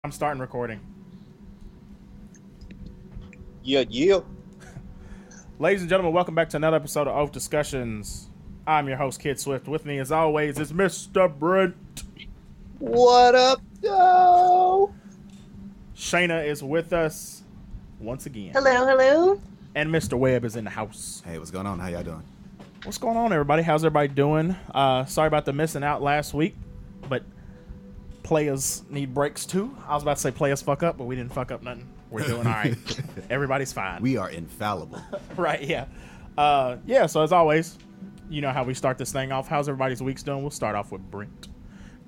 I'm starting recording. Yeah. Ladies and gentlemen, welcome back to another episode of Oafdiscussions. I'm your host, Kid Swift. With me, as always, is Mr. Brent. What up, yo? Shayna is with us once again. Hello. And Mr. Webb is in the house. Hey, what's going on? How y'all doing? What's going on, everybody? How's everybody doing? Sorry about the missing out last week, but players need breaks too. I was about to say players fuck up, but we didn't fuck up nothing. We're doing all right. Everybody's fine. We are infallible. Right, yeah. So as always, you know how we start this thing off. How's everybody's weeks doing? We'll start off with Brent.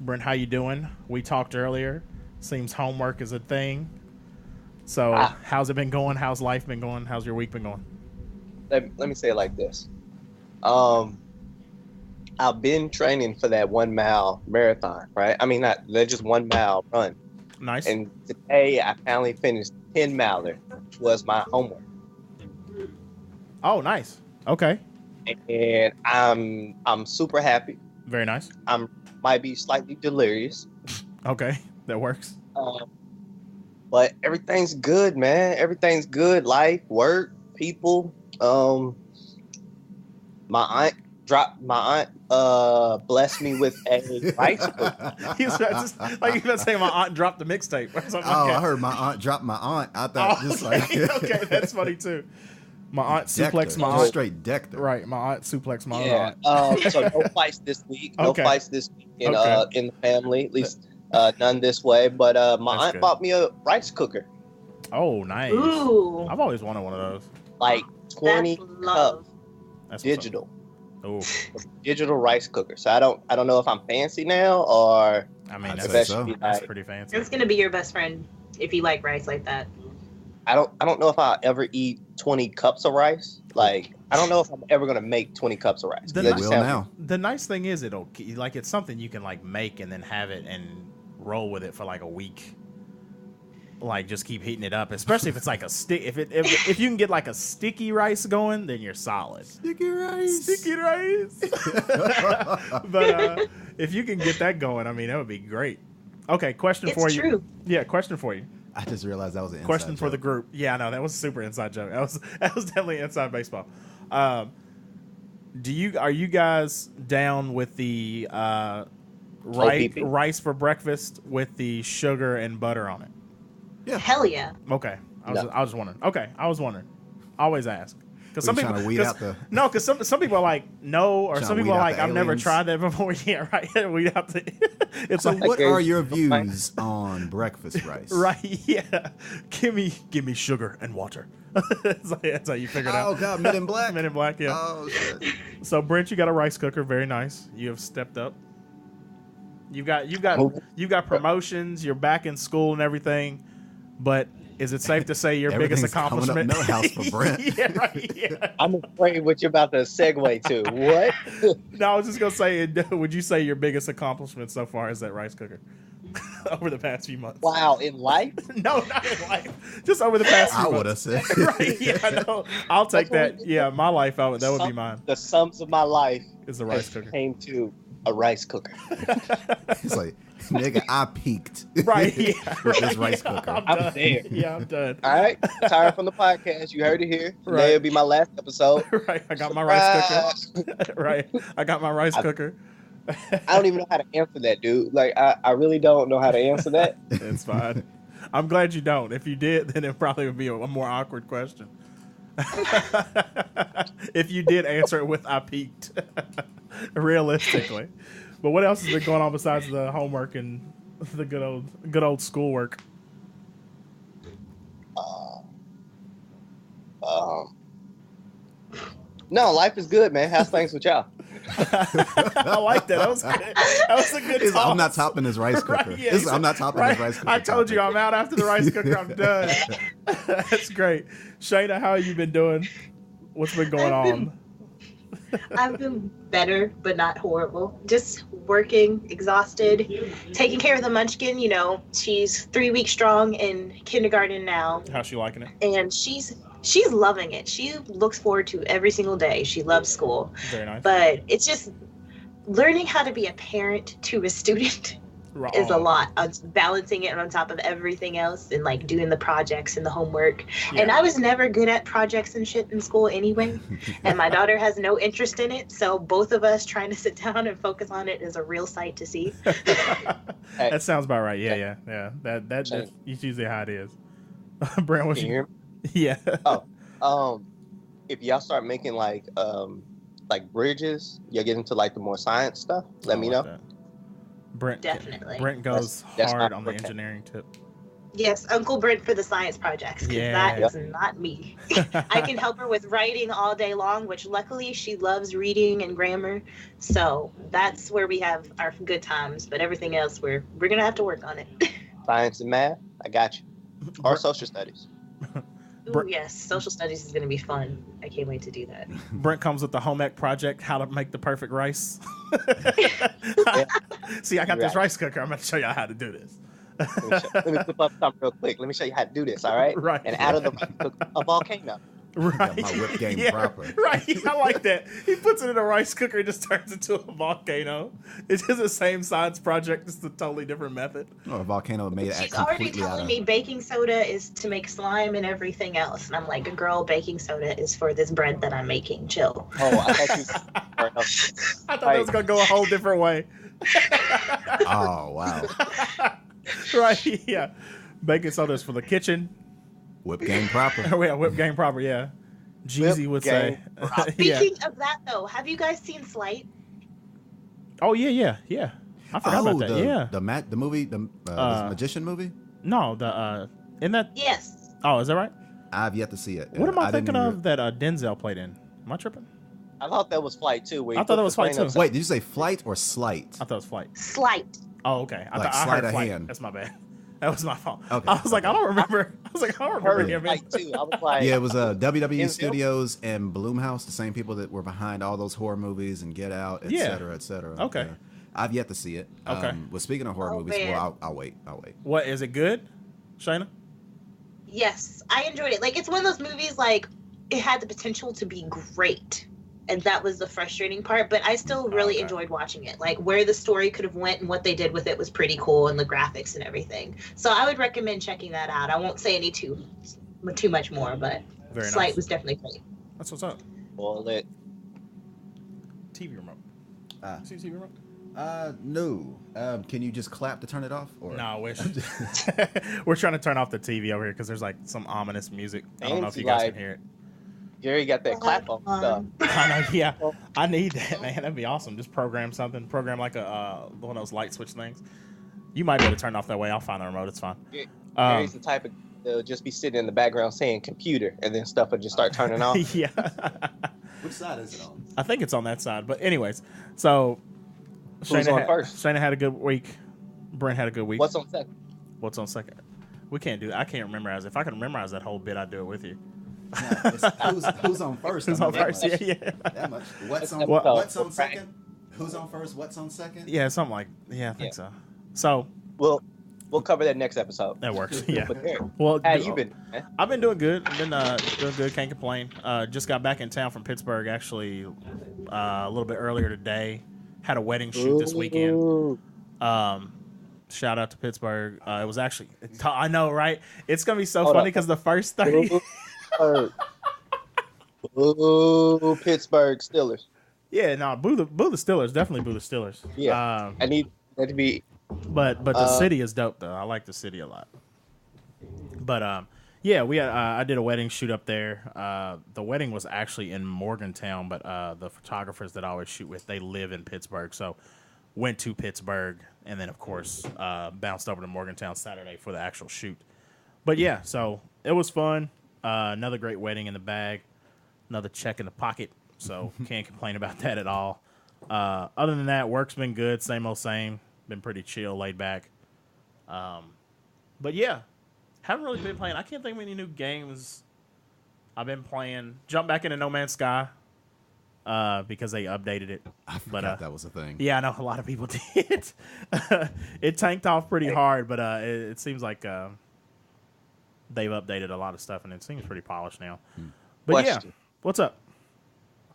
Brent, how you doing? We talked earlier. Seems homework is a thing. So how's it been going? How's life been going? How's your week been going? Let me say it like this. I've been training for that 1 mile marathon, right? I mean, they're just 1 mile run. Nice. And today I finally finished 10 miler, which was my homework. Oh, nice. Okay. And I'm super happy. Very nice. Might be slightly delirious. Okay, that works. But everything's good, man. Everything's good. Life, work, people. My aunt blessed me with a rice cooker. He's just, like you about to say, my aunt dropped the mixtape or something. Oh, like I heard my aunt drop my aunt. I thought okay, that's funny too. My aunt suplexed my aunt. aunt. Straight decked her. Right, my aunt suplexed my aunt. So no fights this week. No Okay. fights this week in Okay. in the family. At least none this way. But my That's aunt good. bought me a rice cooker, Oh, nice. Ooh, I've always wanted one of those. like 20 that's love. cup That's digital. Oh, Digital rice cooker. So I don't know if I'm fancy now or I mean, I'd that's, say that should so. be that's like, pretty fancy. It's gonna be your best friend if you like rice like that. I don't know if I'll ever eat 20 cups of rice. Like I don't know if I'm ever gonna make 20 cups of rice. The That nice- just Will sounds- now. The nice thing is it's something you can like make and then have it and roll with it for like a week. Like just keep heating it up, especially if it's like a stick. If you can get like a sticky rice going, then you're solid. Sticky rice. Sticky rice. But if you can get that going, I mean, that would be great. Okay, question It's for you. true. Yeah, question for you. I just realized that was an inside Question for joke. the group. Yeah, no, that was a super inside joke. That was definitely inside baseball. Are you guys down with the OPP? rice for breakfast with the sugar and butter on it? Hell yeah. Okay, I No. was wondering. Okay, I was wondering. Always ask because Were some you people trying to weed out the- no, because some people are like no, or Trying some to people weed are out like the I've never aliens? tried that before. Yeah, right. Weed out the. It's So like what Okay. are your views on breakfast rice? right. Yeah, give me sugar and water. That's how you figure it out. Oh God, Men in Black. Men in Black, yeah. Oh shit. So Brent, you got a rice cooker, very nice. You have stepped up. You've got promotions. You're back in school and everything. But is it safe to say your biggest Everything's coming up accomplishment? Millhouse for Brent. Yeah, right. Yeah. I'm afraid what you're about to segue to. What? No, I was just gonna say, would you say your biggest accomplishment so far is that rice cooker over the past few months? Wow, in life? No, not in life. Just over the past few I would months. have said. Right? Yeah, no, I'll take That's what that. Yeah, my life. That would be mine. The sums of my life Is the rice cooker. came to a rice cooker. It's like, nigga, I peaked. Right. Yeah. With right, this rice yeah, cooker. I'm I'm done. there. Yeah, I'm done. All right, tired from the podcast. You heard it here. Right. Today will be my last episode. Right. I got my rice Surprise. cooker. Right. I got my rice cooker. I don't even know how to answer that, dude. Like, I really don't know how to answer that. It's fine. I'm glad you don't. If you did, then it probably would be a more awkward question. If you did answer it with "I peaked," realistically. But what else has been going on besides the homework and the good old schoolwork? No, life is good, man. How's things with y'all? I like that. That was good. That was a good. It's, I'm not toss. topping this rice cooker. Right, yeah, I'm not topping this rice cooker. I told you topic. I'm out after the rice cooker. I'm done. That's great. Shayna, how have you been doing? What's been going on? I've been better, but not horrible. Just working, exhausted, taking care of the munchkin. You know, she's 3 weeks strong in kindergarten now, How's she liking it? and she's loving it. She looks forward to every single day. She loves school, Very nice. but it's just learning how to be a parent to a student. is a lot. Balancing it on top of everything else and like doing the projects and the homework. Yeah. And I was never good at projects and shit in school anyway. And my daughter has no interest in it. So both of us trying to sit down and focus on it is a real sight to see. That sounds about right. Yeah. That's usually how it is. Brent, what Can you hear me? Yeah. If y'all start making like bridges, you'll get into like the more science stuff. Let me know. That. Brent Definitely. Brent goes That's hard not on the okay. engineering tip. Yes, Uncle Brent for the science projects, because that is not me. I can help her with writing all day long, which luckily she loves reading and grammar. So that's where we have our good times. But everything else, we're going to have to work on it. Science and math, I got you. Or social studies. Ooh, yes, social studies is going to be fun. I can't wait to do that. Brent comes with the home ec project, how to make the perfect rice. See, I got this rice cooker. I'm going to show y'all how to do this. Let me flip up something real quick. Let me show you how to do this, all right? Right. And out of the rice cooker, a volcano. Right. My whip game proper. Right. I like that. He puts it in a rice cooker and just turns it into a volcano. It's just the same science project, just a totally different method. Oh, a volcano made She's already telling me baking soda is to make slime and everything else. And I'm like, girl, baking soda is for this bread that I'm making. Chill. Oh, I thought you. I thought it was going to go a whole different way. Oh, wow. Right. Yeah. Baking soda is for the kitchen. Whip game proper. Oh, yeah. Whip game proper. Yeah. Jeezy would say. Speaking of that, though, have you guys seen Slight? Oh, yeah. I forgot about that. The movie, the magician movie? No, in that. Yes. Oh, is that right? I've yet to see it. What am I thinking of that Denzel played in? Am I tripping? I thought that was Flight too. I thought that was Flight too. Wait, did you say Flight or Slight? I thought it was Flight. Slight. Oh, okay. I Like thought I sleight heard of Flight. hand. That's my bad. That was my fault. Okay. I was like, I don't remember. I don't remember him. Flight too. I was like, Yeah, it was WWE Denzel? Studios and Blumhouse, the same people that were behind all those horror movies and Get Out, etc., etc. Okay. I've yet to see it. Okay. Well, speaking of horror movies, man. well, I'll wait. What is it good, Shayna? Yes, I enjoyed it. Like, it's one of those movies, like, it had the potential to be great. And that was the frustrating part, but I still really enjoyed watching it. Like, where the story could have went and what they did with it was pretty cool, and the graphics and everything. So I would recommend checking that out. I won't say too much more, but Very Slight nice. was definitely great. That's what's up. well, it. TV remote. See TV remote? No. Can you just clap to turn it off? Or? No, I wish. We're trying to turn off the TV over here because there's like some ominous music. I don't know if you guys can hear it. Jerry got that clap on stuff. I know, yeah. I need that, man. That'd be awesome. Just program something. Program like one of those light switch things. You might be able to turn it off that way. I'll find the remote. It's fine. Jerry's the type of they'll just be sitting in the background saying computer, and then stuff will just start turning off. Yeah. Which side is it on? I think it's on that side. But anyways, so Who's on first? Shayna had a good week. Brent had a good week. What's on second? What's on second? We can't do that. I can't memorize. If I could memorize that whole bit, I'd do it with you. No, who's on first? Who's on first? Yeah. That much. What's on second? Who's on first? What's on second? Yeah, something like. Yeah, I think so. So We'll cover that next episode. that works. Yeah. But Jerry, Well, how you been, man? I've been doing good. I've been doing good. Can't complain. Just got back in town from Pittsburgh actually a little bit earlier today. Had a wedding shoot this weekend. Ooh. Shout out to Pittsburgh. It was actually, I know, right? It's gonna be so funny because the first 30. Ooh, Pittsburgh Steelers. Yeah, no, boo the Steelers. Definitely boo the Steelers. Yeah, I need that to be. But the city is dope though. I like the city a lot. But yeah, we had, I did a wedding shoot up there. The wedding was actually in Morgantown, but the photographers that I always shoot with, they live in Pittsburgh, so went to Pittsburgh and then of course bounced over to Morgantown Saturday for the actual shoot. But yeah, so it was fun. Another great wedding in the bag, another check in the pocket. So can't complain about that at all. Other than that, work's been good. Same old same. Been pretty chill, laid back. But yeah, haven't really been playing. I can't think of any new games I've been playing. Jump back into No Man's Sky because they updated it. I forgot that was a thing. Yeah, I know a lot of people did. It tanked off pretty hard, but it seems like they've updated a lot of stuff, and it seems pretty polished now. But Question. yeah, what's up?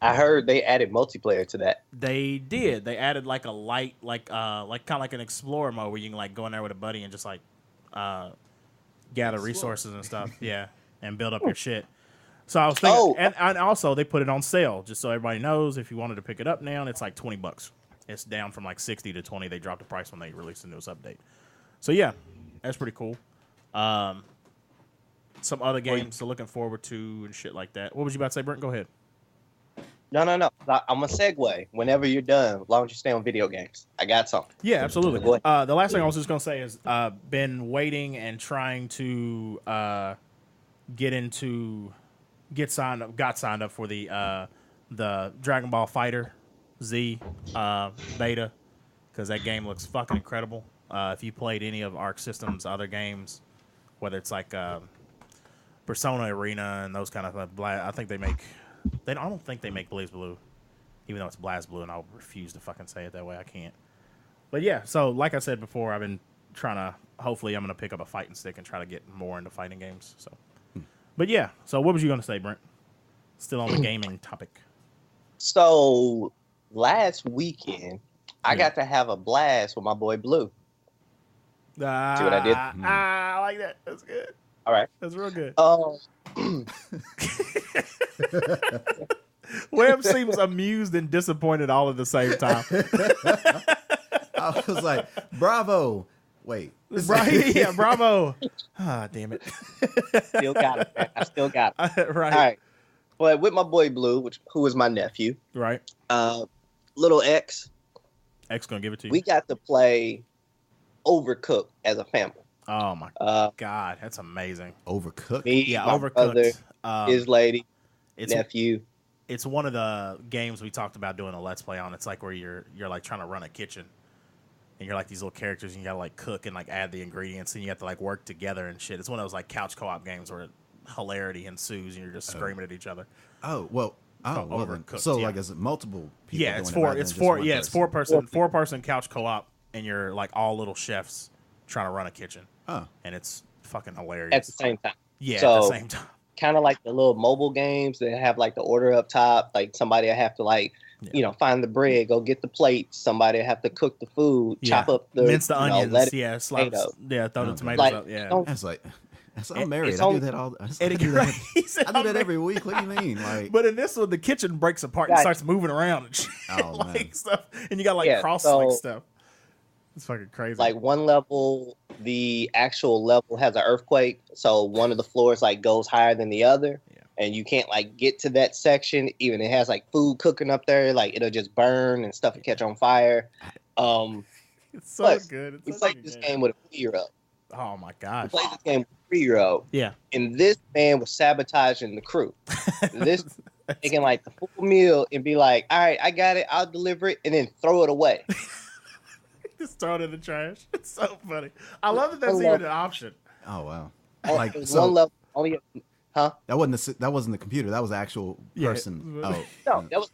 I heard they added multiplayer to that. They did. They added like a light, like kind of like an explorer mode where you can like go in there with a buddy and just like gather resources and stuff. Yeah, and build up your shit. So I was thinking, and also they put it on sale just so everybody knows. If you wanted to pick it up now, it's like $20. It's down from like 60 to 20. They dropped the price when they released the newest update. So yeah, that's pretty cool. Some other games to looking forward to and shit like that. What was you about to say, Brent? Go ahead. No. I'm a segue whenever you're done, as long as you stay on video games. I got something. Yeah, absolutely. The last thing I was just going to say is been waiting and trying to got signed up for the Dragon Ball Fighter Z beta because that game looks fucking incredible. If you played any of Arc System's other games, whether it's like Persona Arena and those kind of I think they make. I don't think they make Blaze Blue, even though it's Blast Blue, and I'll refuse to fucking say it that way. I can't. But yeah, so like I said before, I've been trying to. Hopefully, I'm gonna pick up a fighting stick and try to get more into fighting games. So, but yeah. So what was you gonna say, Brent? Still on the gaming topic. So last weekend, I got to have a blast with my boy Blue. See what I did? I like that. That's good. All right, that's real good. Webb seems amused and disappointed all at the same time. I was like, bravo. Wait. Right? Yeah, bravo. Ah, damn it. Still got it, man. I still got it. Right. All right. But with my boy Blue, who is my nephew. Right. Little X. X gonna give it to you. We got to play Overcooked as a family. Oh my God, that's amazing. Overcooked? Me, my Overcooked. Brother, his lady, nephew. It's one of the games we talked about doing a Let's Play on. It's like where you're like trying to run a kitchen. And you're like these little characters and you gotta like cook and like add the ingredients and you have to like work together and shit. It's one of those like couch co-op games where hilarity ensues and you're just screaming at each other. Overcooked. So like is it multiple people? Yeah, it's four person couch co-op and you're like all little chefs trying to run a kitchen. Oh. And it's fucking hilarious. At the same time. Yeah, at the same time. Kind of like the little mobile games that have like the order up top. Like somebody have to like, find the bread, go get the plates. Somebody have to cook the food, chop up the mince the onions. Throw the tomatoes up. Yeah. I'm married. I do that all. I do that every week. What do you mean? Like, but in this one, the kitchen breaks apart and starts moving around and shit, like stuff, and you got like cross like stuff. It's fucking crazy. Like one level, the actual level has an earthquake, so one of the floors like goes higher than the other, and you can't like get to that section. Even it has like food cooking up there, like it'll just burn and stuff will catch on fire. It's so good. We played this game with a 3-year-old. Oh my gosh! We played this game with a 3-year-old. Yeah. And this man was sabotaging the crew. This taking like the full meal and be like, "All right, I got it. I'll deliver it," and then throw it away. Just throw it in the trash. It's so funny. I love that that's even an option. Oh wow! Like so, one level only. Huh? That wasn't the computer. That was the actual person. Oh no, that was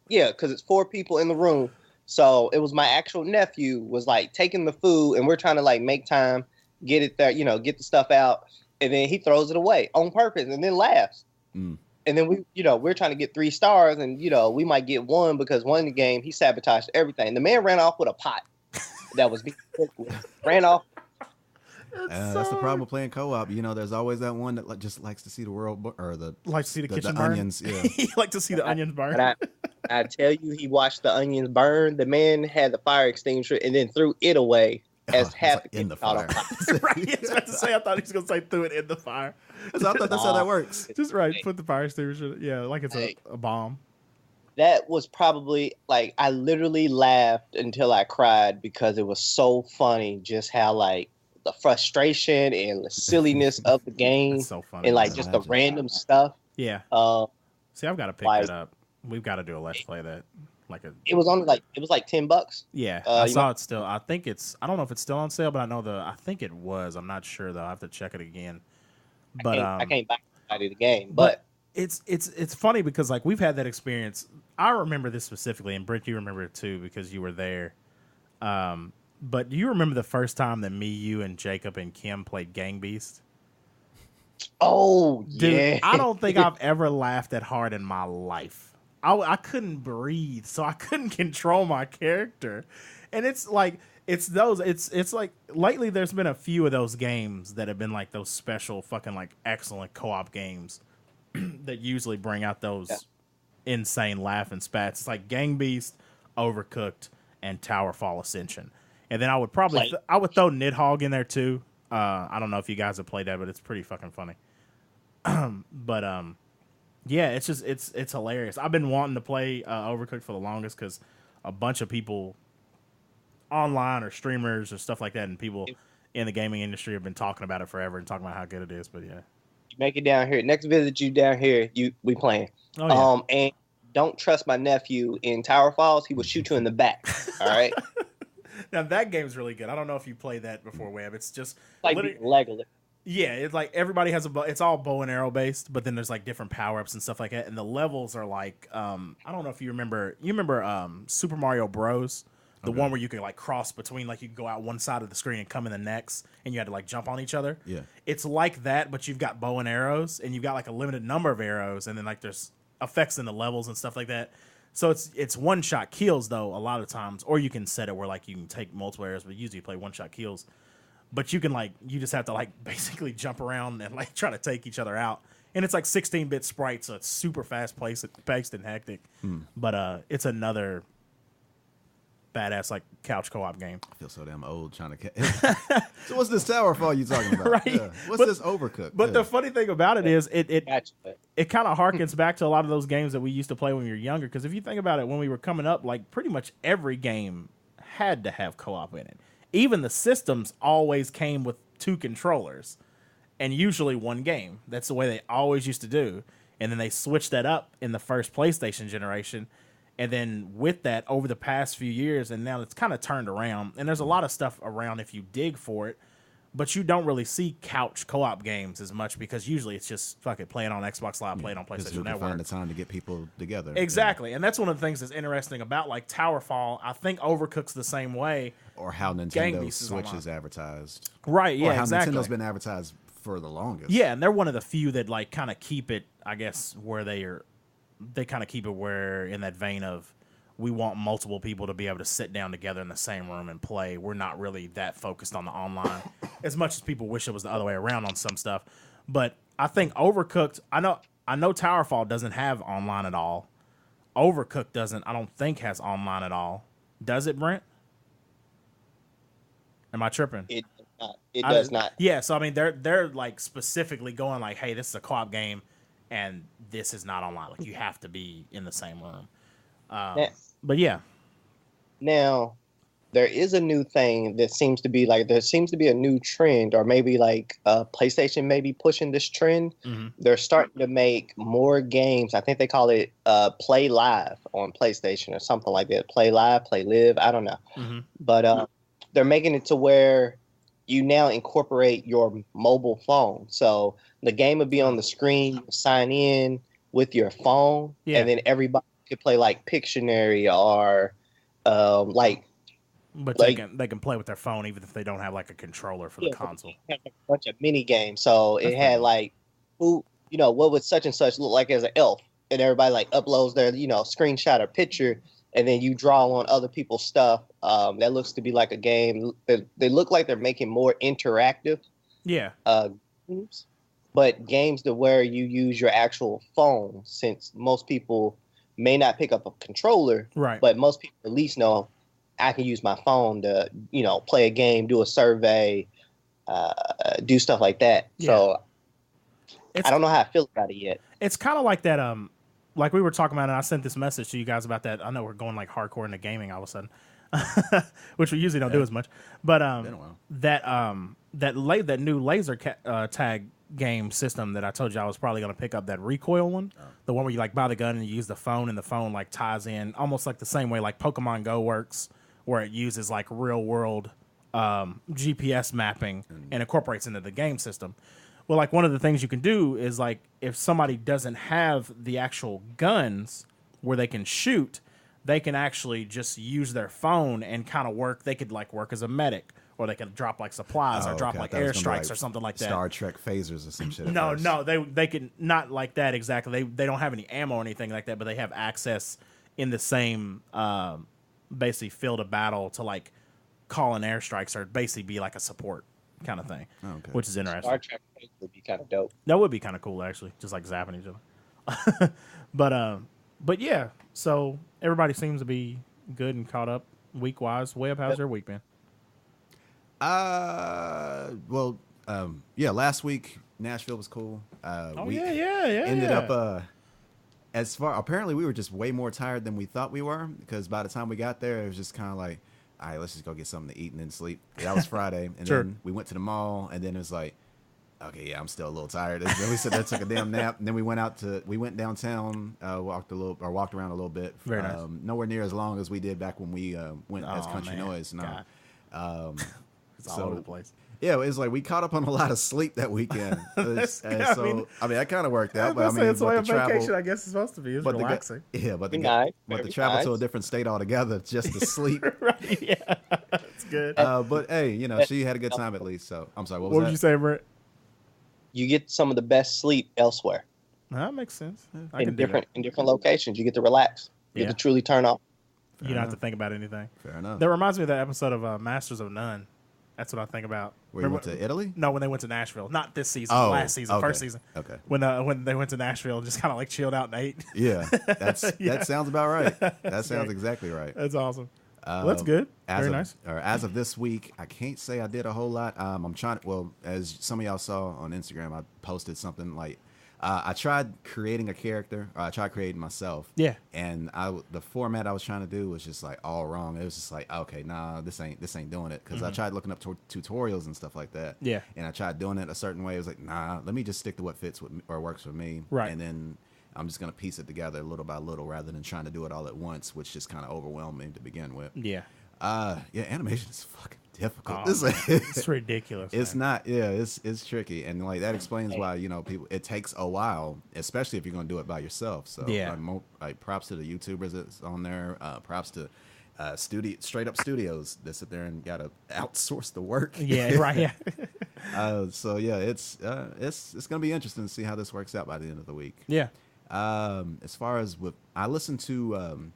because it's 4 people in the room. So it was my actual nephew was like taking the food, and we're trying to like make time, get it there, get the stuff out, and then he throws it away on purpose, and then laughs. And then we're trying to get 3 stars, and we might get 1 because one in the game he sabotaged everything. The man ran off with a pot that was being cooked with. Ran off. That's the problem with playing co-op. There's always that one that just likes to see the world or likes to see the kitchen burn. Onions. Yeah, he likes to see the onions burn. I tell you, he watched the onions burn. The man had the fire extinguisher and then threw it away as half in the fire. Right, I was about to say. I thought he was going to say threw it in the fire. So I thought that's how that works. Just right, put the fire extinguisher. Yeah, like it's a bomb. That was probably like I literally laughed until I cried because it was so funny. Just how like the frustration and the silliness of the game, so funny, and like just the random stuff. Yeah. See, I've got to pick that up. We've got to do a Let's Play that. It was like $10. Yeah, I saw it still. I think I don't know if it's still on sale, but I think it was. I'm not sure though. I have to check it again. But I can't buy the game. But it's funny because like we've had that experience. I remember this specifically, and Britt, you remember it too because you were there. But do you remember the first time that me, you, and Jacob and Kim played Gang Beast? Oh, dude, yeah. I don't think I've ever laughed that hard in my life. I couldn't breathe, so I couldn't control my character. And it's like it's like lately there's been a few of those games that have been like those special fucking like excellent co-op games that usually bring out those insane laughing spats. It's like Gang Beast, Overcooked, and Towerfall Ascension. And then I would probably I would throw Nidhogg in there too. I don't know if you guys have played that, but it's pretty fucking funny. Yeah, it's just it's hilarious. I've been wanting to play Overcooked for the longest because a bunch of people online or streamers or stuff like that, and people in the gaming industry have been talking about it forever and talking about how good it is. But yeah, you make it down here. Next visit you down here, we playing. Oh, yeah. And don't trust my nephew in Tower Falls. He will shoot you in the back. All right. Now that game's really good. I don't know if you played that before, Webb. It's just like Legolas. Yeah, it's like everybody has it's all bow and arrow based, but then there's like different power ups and stuff like that. And the levels are like I don't know if you remember Super Mario Bros. The one where you could like cross between, like you could go out one side of the screen and come in the next, and you had to like jump on each other. Yeah, it's like that, but you've got bow and arrows, and you've got like a limited number of arrows, and then like there's effects in the levels and stuff like that. So it's one shot kills though a lot of times, or you can set it where like you can take multiple arrows, but usually you play one shot kills. But you can you just have to like basically jump around and like try to take each other out. And it's like 16-bit sprites, so it's super fast paced and hectic. But it's another badass like couch co-op game. I feel so damn old trying to. So what's this Towerfall you talking about? Right. Yeah. What's this Overcooked? But the funny thing about it is it kind of harkens back to a lot of those games that we used to play when we were younger. Because if you think about it, when we were coming up, like pretty much every game had to have co-op in it. Even the systems always came with 2 controllers and usually one game. That's the way they always used to do. And then they switched that up in the first PlayStation generation. And then with that, over the past few years, and now it's kind of turned around. And there's a lot of stuff around if you dig for it. But you don't really see couch co-op games as much because usually it's just fuck it, playing on Xbox Live, playing on PlayStation Network. Find the time to get people together. Exactly, yeah. And that's one of the things that's interesting about like Towerfall. I think Overcooked's the same way. Or how Nintendo Switch is advertised. Right, yeah, or how exactly. Nintendo's been advertised for the longest. Yeah, and they're one of the few that like kind of keep it, I guess, where they kind of keep it where in that vein of we want multiple people to be able to sit down together in the same room and play. We're not really that focused on the online as much as people wish it was the other way around on some stuff. But I think Overcooked, I know Towerfall doesn't have online at all. Overcooked I don't think has online at all. Does it, Brent? Am I tripping? It does not. It does not. Yeah, so I mean they're like specifically going like, hey, this is a co-op game and this is not online. Like you have to be in the same room. But yeah. Now, there is a new thing that seems to be like, there seems to be a new trend, or maybe like PlayStation may be pushing this trend. Mm-hmm. They're starting to make more games. I think they call it Play Live on PlayStation or something like that. Play Live, Play Live. I don't know. Mm-hmm. But they're making it to where you now incorporate your mobile phone. So the game would be on the screen, you sign in with your phone, and then everybody could play like Pictionary or but they can play with their phone even if they don't have like a controller for the console. Had a bunch of mini games, so it had like who what would such and such look like as an elf, and everybody like uploads their screenshot or picture, and then you draw on other people's stuff. That looks to be like a game. They look like they're making more interactive. Games, but games to where you use your actual phone, since most people may not pick up a controller, right? But most people at least know I can use my phone to, play a game, do a survey, do stuff like that. Yeah. So I don't know how I feel about it yet. It's kind of like that, like we were talking about, and I sent this message to you guys about that. I know we're going like hardcore into gaming all of a sudden, which we usually don't do as much. But that new laser tag game system that I told you I was probably going to pick up, that recoil one, the one where you like buy the gun and you use the phone, and the phone like ties in almost like the same way like Pokemon Go works, where it uses like real world GPS mapping and incorporates into the game system. Well, like one of the things you can do is like if somebody doesn't have the actual guns where they can shoot, they can actually just use their phone and kind of work. They could like work as a medic, or or they can drop like supplies or drop like airstrikes or something like that. Star Trek phasers or some shit. No, they can not like that exactly. They don't have any ammo or anything like that, but they have access in the same basically field of battle to like call in airstrikes or basically be like a support kind of thing, which is interesting. Star Trek would be kind of dope. That would be kind of cool actually, just like zapping each other. But yeah, so everybody seems to be good and caught up week wise. Webb, how's your week been? Last week Nashville was cool. We ended up apparently we were just way more tired than we thought we were, because by the time we got there it was just kind of like, all right, let's just go get something to eat and then sleep. That was Friday, and then we went to the mall, and then it was like, okay, yeah, I'm still a little tired. And then we said that, took a damn nap, and then we went downtown, walked around a little bit. Very nice. Nowhere near as long as we did back when we went as Country Noise. No, it's all over the place. Yeah, it was like we caught up on a lot of sleep that weekend. I mean, that kind of worked out. But I mean, it's the way a vacation, I guess, is supposed to be. It's relaxing. But the travel to a different state altogether just to sleep. Right? Yeah, that's good. But hey, she had a good time at least. So I'm sorry. What would you say, Brett? You get some of the best sleep elsewhere. That makes sense. In different locations, you get to relax. You get to truly turn off. You don't have to think about anything. Fair enough. That reminds me of that episode of Masters of None. That's what I think about. Where you went to Italy? No, when they went to Nashville. Not this season. Last season. First season. Okay. When they went to Nashville and just kind of like chilled out and ate. Yeah. That sounds about right. That sounds exactly right. That's awesome. Well, that's good. Very nice. As of this week, I can't say I did a whole lot. I'm trying to, as some of y'all saw on Instagram, I posted something like, I tried creating a character, or I tried creating myself. Yeah. And the format I was trying to do was just like all wrong. It was just like, okay, nah, this ain't doing it. Because I tried looking up tutorials and stuff like that. Yeah. And I tried doing it a certain way. It was like, nah, let me just stick to what fits with me, or works for me. Right. And then I'm just going to piece it together little by little rather than trying to do it all at once, which just kind of overwhelmed me to begin with. Yeah. Animation is fucking difficult. It's ridiculous. It's not. Yeah, it's tricky, and like that explains why people. It takes a while, especially if you're going to do it by yourself. So like props to the YouTubers that's on there. Props to straight up studios that sit there and got to outsource the work. Yeah, right. Yeah. So yeah, it's going to be interesting to see how this works out by the end of the week. Yeah. As far as I listened to.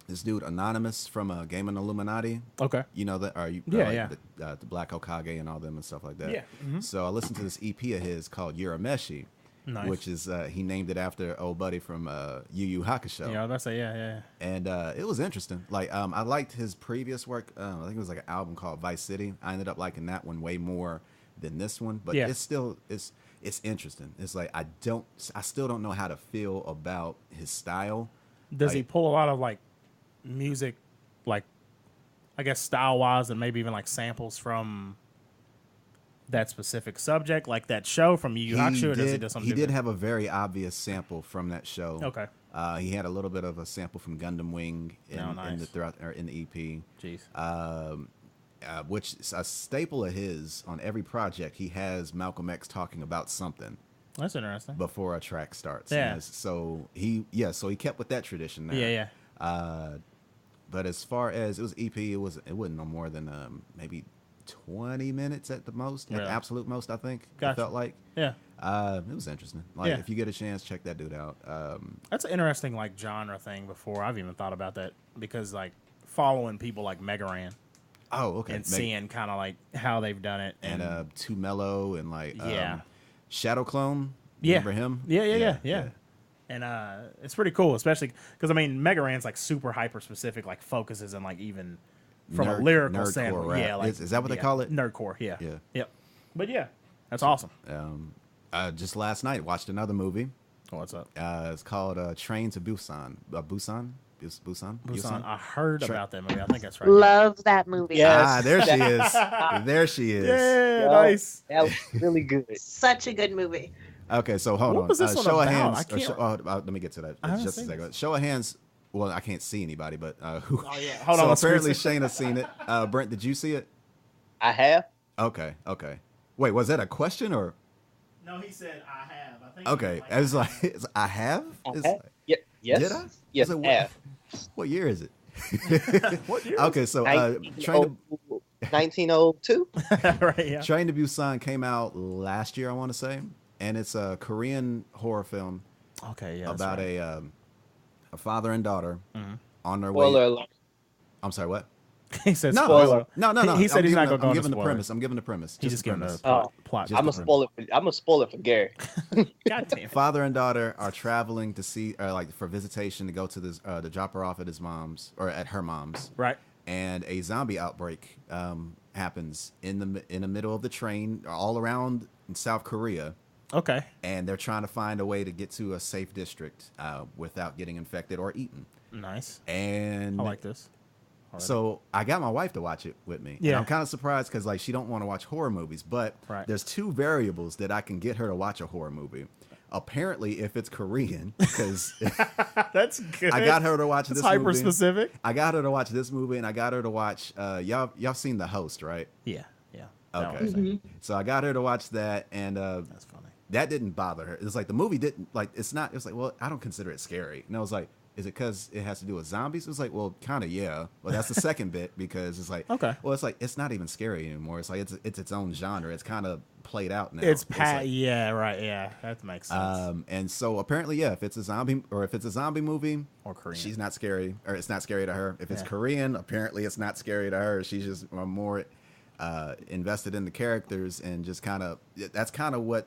This dude Anonymous from Gaming Illuminati. Okay. You know that? The Black Hokage and all them and stuff like that. Yeah. Mm-hmm. So I listened to this EP of his called Urameshi, which is he named it after old buddy from Yu Yu Hakusho. Yeah, I was about to say yeah. And it was interesting. Like I liked his previous work. I think it was like an album called Vice City. I ended up liking that one way more than this one, but it's still it's interesting. It's like I still don't know how to feel about his style. Does he pull a lot of like music, like I guess style wise, and maybe even like samples from that specific subject, like that show from Yu Yu Hakusho, or does he do something different? Did have a very obvious sample from that show. Okay. He had a little bit of a sample from Gundam Wing in the EP. Jeez. Which is a staple of his. On every project, he has Malcolm X talking about something. That's interesting. Before a track starts. Yeah. So he kept with that tradition there. Yeah. But as far as it was EP, it wasn't no more than maybe 20 minutes at the most, at the absolute most, I think. Gotcha. It felt like. Yeah. It was interesting. Like if you get a chance, check that dude out. That's an interesting like genre thing before I've even thought about that, because like following people like Megaran. Oh, okay. And seeing kind of like how they've done it, and Too Mellow and like Shadow Clone. Yeah. Remember him? Yeah. And it's pretty cool, especially because I mean Megaran's like super hyper specific, like focuses and like even from a lyrical standpoint. Yeah, like is that what they call it? Nerdcore. Yeah. Yep. But yeah, that's awesome. Just last night watched another movie. Oh, what's up? It's called Train to Busan. Busan. I heard about that movie. I think that's right. Love that movie. Yes. There she is. There she is. Yeah, nice. That was really good. Such a good movie. Okay, so hold on. What was this one show of about? hands. Let me get to that just a second. Show of hands. Well, I can't see anybody, but who? Oh yeah. Hold on. Apparently, Shayna's seen it. Brent, did you see it? I have. Okay. Wait, was that a question or? No, he said I have. I think. Okay, I was like, I have. Yes. Did I? Yes, I have. What year is it? What year? Okay, so trying to. 1902. Right, yeah. Train to Busan came out last year, I want to say, and it's a Korean horror film Okay, yeah. about a father and daughter on their Spoiler way. alert. I'm sorry, what? He said No, spoiler. no. He said he's not going to go I'm into giving the spoilers. premise. I'm giving the premise. He's Just just the giving the premise. plot. I'm gonna spoil it for Gary. God damn. Father and daughter are traveling to see, like, for visitation to go to this, to drop her off at his mom's or at her mom's. Right. And a zombie outbreak happens in the middle of the train, all around in South Korea. Okay. And they're trying to find a way to get to a safe district without getting infected or eaten. Nice. And I like this. Already. So I got my wife to watch it with me. Yeah. And I'm kind of surprised because, like, she don't want to watch horror movies, but there's two variables that I can get her to watch a horror movie. Apparently, if it's Korean, because that's good. I got her to watch this hyper movie. specific. I got her to watch this movie, and I got her to watch. Y'all seen The Host, right? Yeah. Okay. So I got her to watch that, and that's funny. That didn't bother her. It's like the movie didn't like. It's not. It was like, well, I don't consider it scary, and I was like, is it because it has to do with zombies? It was like, well, kind of, yeah. Well, that's the second bit because it's like, okay. Well, it's like it's not even scary anymore. It's like it's its own genre. It's kind of played out now. Yeah, right, yeah, that makes sense. And so apparently, yeah, if it's a zombie movie, or Korean, she's not scary, or it's not scary to her. If it's Korean, apparently it's not scary to her. She's just more invested in the characters and just kind of that's kind of what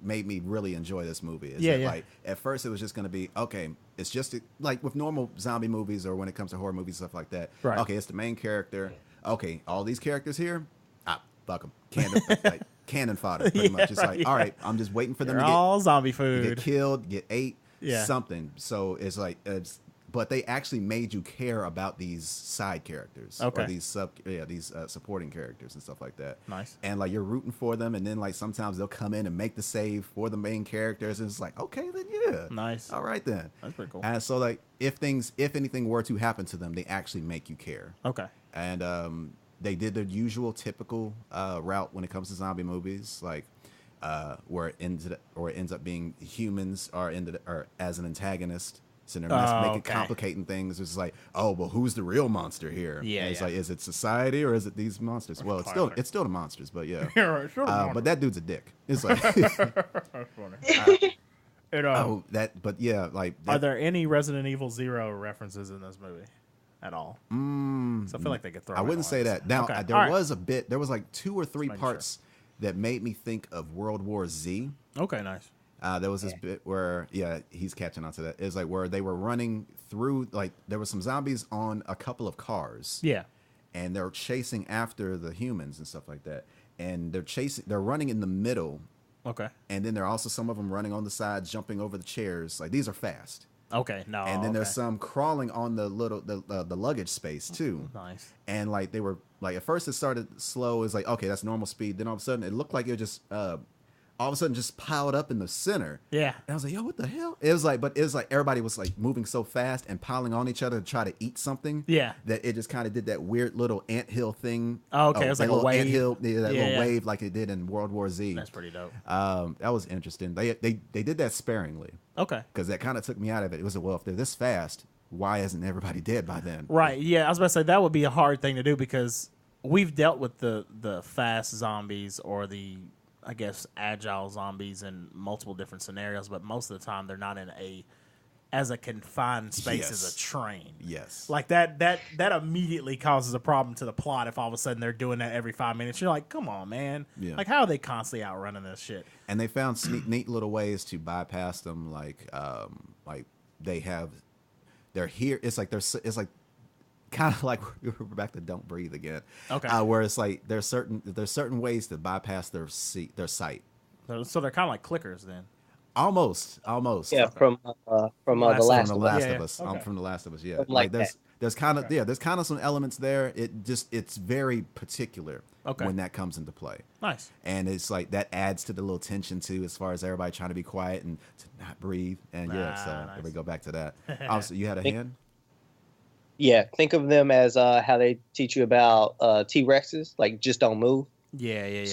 made me really enjoy this movie. Like at first it was just going to be okay. It's just like with normal zombie movies or when it comes to horror movies stuff like that. Right. Okay, it's the main character. Okay, all these characters here, fuck them. Cannon fodder, pretty much. It's like all right, I'm just waiting for them to get all zombie food, get killed, get ate, something. So it's like but they actually made you care about these side characters or these supporting characters and stuff like that. Nice. And like you're rooting for them, and then like sometimes they'll come in and make the save for the main characters, and it's like okay, then yeah, nice, all right then. That's pretty cool. And so like if anything were to happen to them, they actually make you care. Okay. And they did the usual typical route when it comes to zombie movies, like where it ends up being humans or as an antagonist. So they're making complicating things. It's like, oh, well, who's the real monster here? Yeah, and it's like, is it society or is it these monsters? Well, it's still the monsters, but yeah. But that dude's a dick. It's like, that's funny. Are there any Resident Evil 0 references in this movie at all? So I feel like they could throw. I wouldn't say that. Now there was a bit. There was like 2 or 3 parts that made me think of World War Z. Okay, nice. There was this bit where, he's catching on to that. It's like where they were running through, like there were some zombies on a couple of cars. Yeah. And they're chasing after the humans and stuff like that. And they're running in the middle. Okay. And then there are also some of them running on the sides, jumping over the chairs. Like these are fast. Okay, no. And then there's some crawling on the luggage space too. Nice. And like they were like at first it started slow. It's like okay, that's normal speed. Then all of a sudden it looked like it just all of a sudden just piled up in the center. Yeah. And I was like, yo, what the hell? It was like everybody was like moving so fast and piling on each other to try to eat something. Yeah. That it just kind of did that weird little anthill thing. Oh, okay. It was like a wave. Anthill, little wave like it did in World War Z. That's pretty dope. That was interesting. They did that sparingly. Okay. Because that kind of took me out of it. It was like, well, if they're this fast, why isn't everybody dead by then? Right. Yeah, I was about to say that would be a hard thing to do because we've dealt with the fast zombies or the, I guess, agile zombies in multiple different scenarios, but most of the time they're not in as a confined space as a train. Yes. Like that immediately causes a problem to the plot if all of a sudden they're doing that every 5 minutes. You're like, come on, man. Yeah. Like, how are they constantly outrunning this shit? And they found neat little ways to bypass them, like they're here. It's like kind of like we're back to Don't Breathe again. Okay. Where it's like there's certain ways to bypass their sight. So they're kind of like clickers then. Almost. Yeah, from The Last of Us. Okay. From The Last of Us. Yeah. Like there's kind of some elements there. It's very particular when that comes into play. Nice. And it's like that adds to the little tension too, as far as everybody trying to be quiet and to not breathe. And nice. Here we go back to that. Also, you had a hand. Yeah, think of them as how they teach you about T-Rexes, like just don't move. Yeah.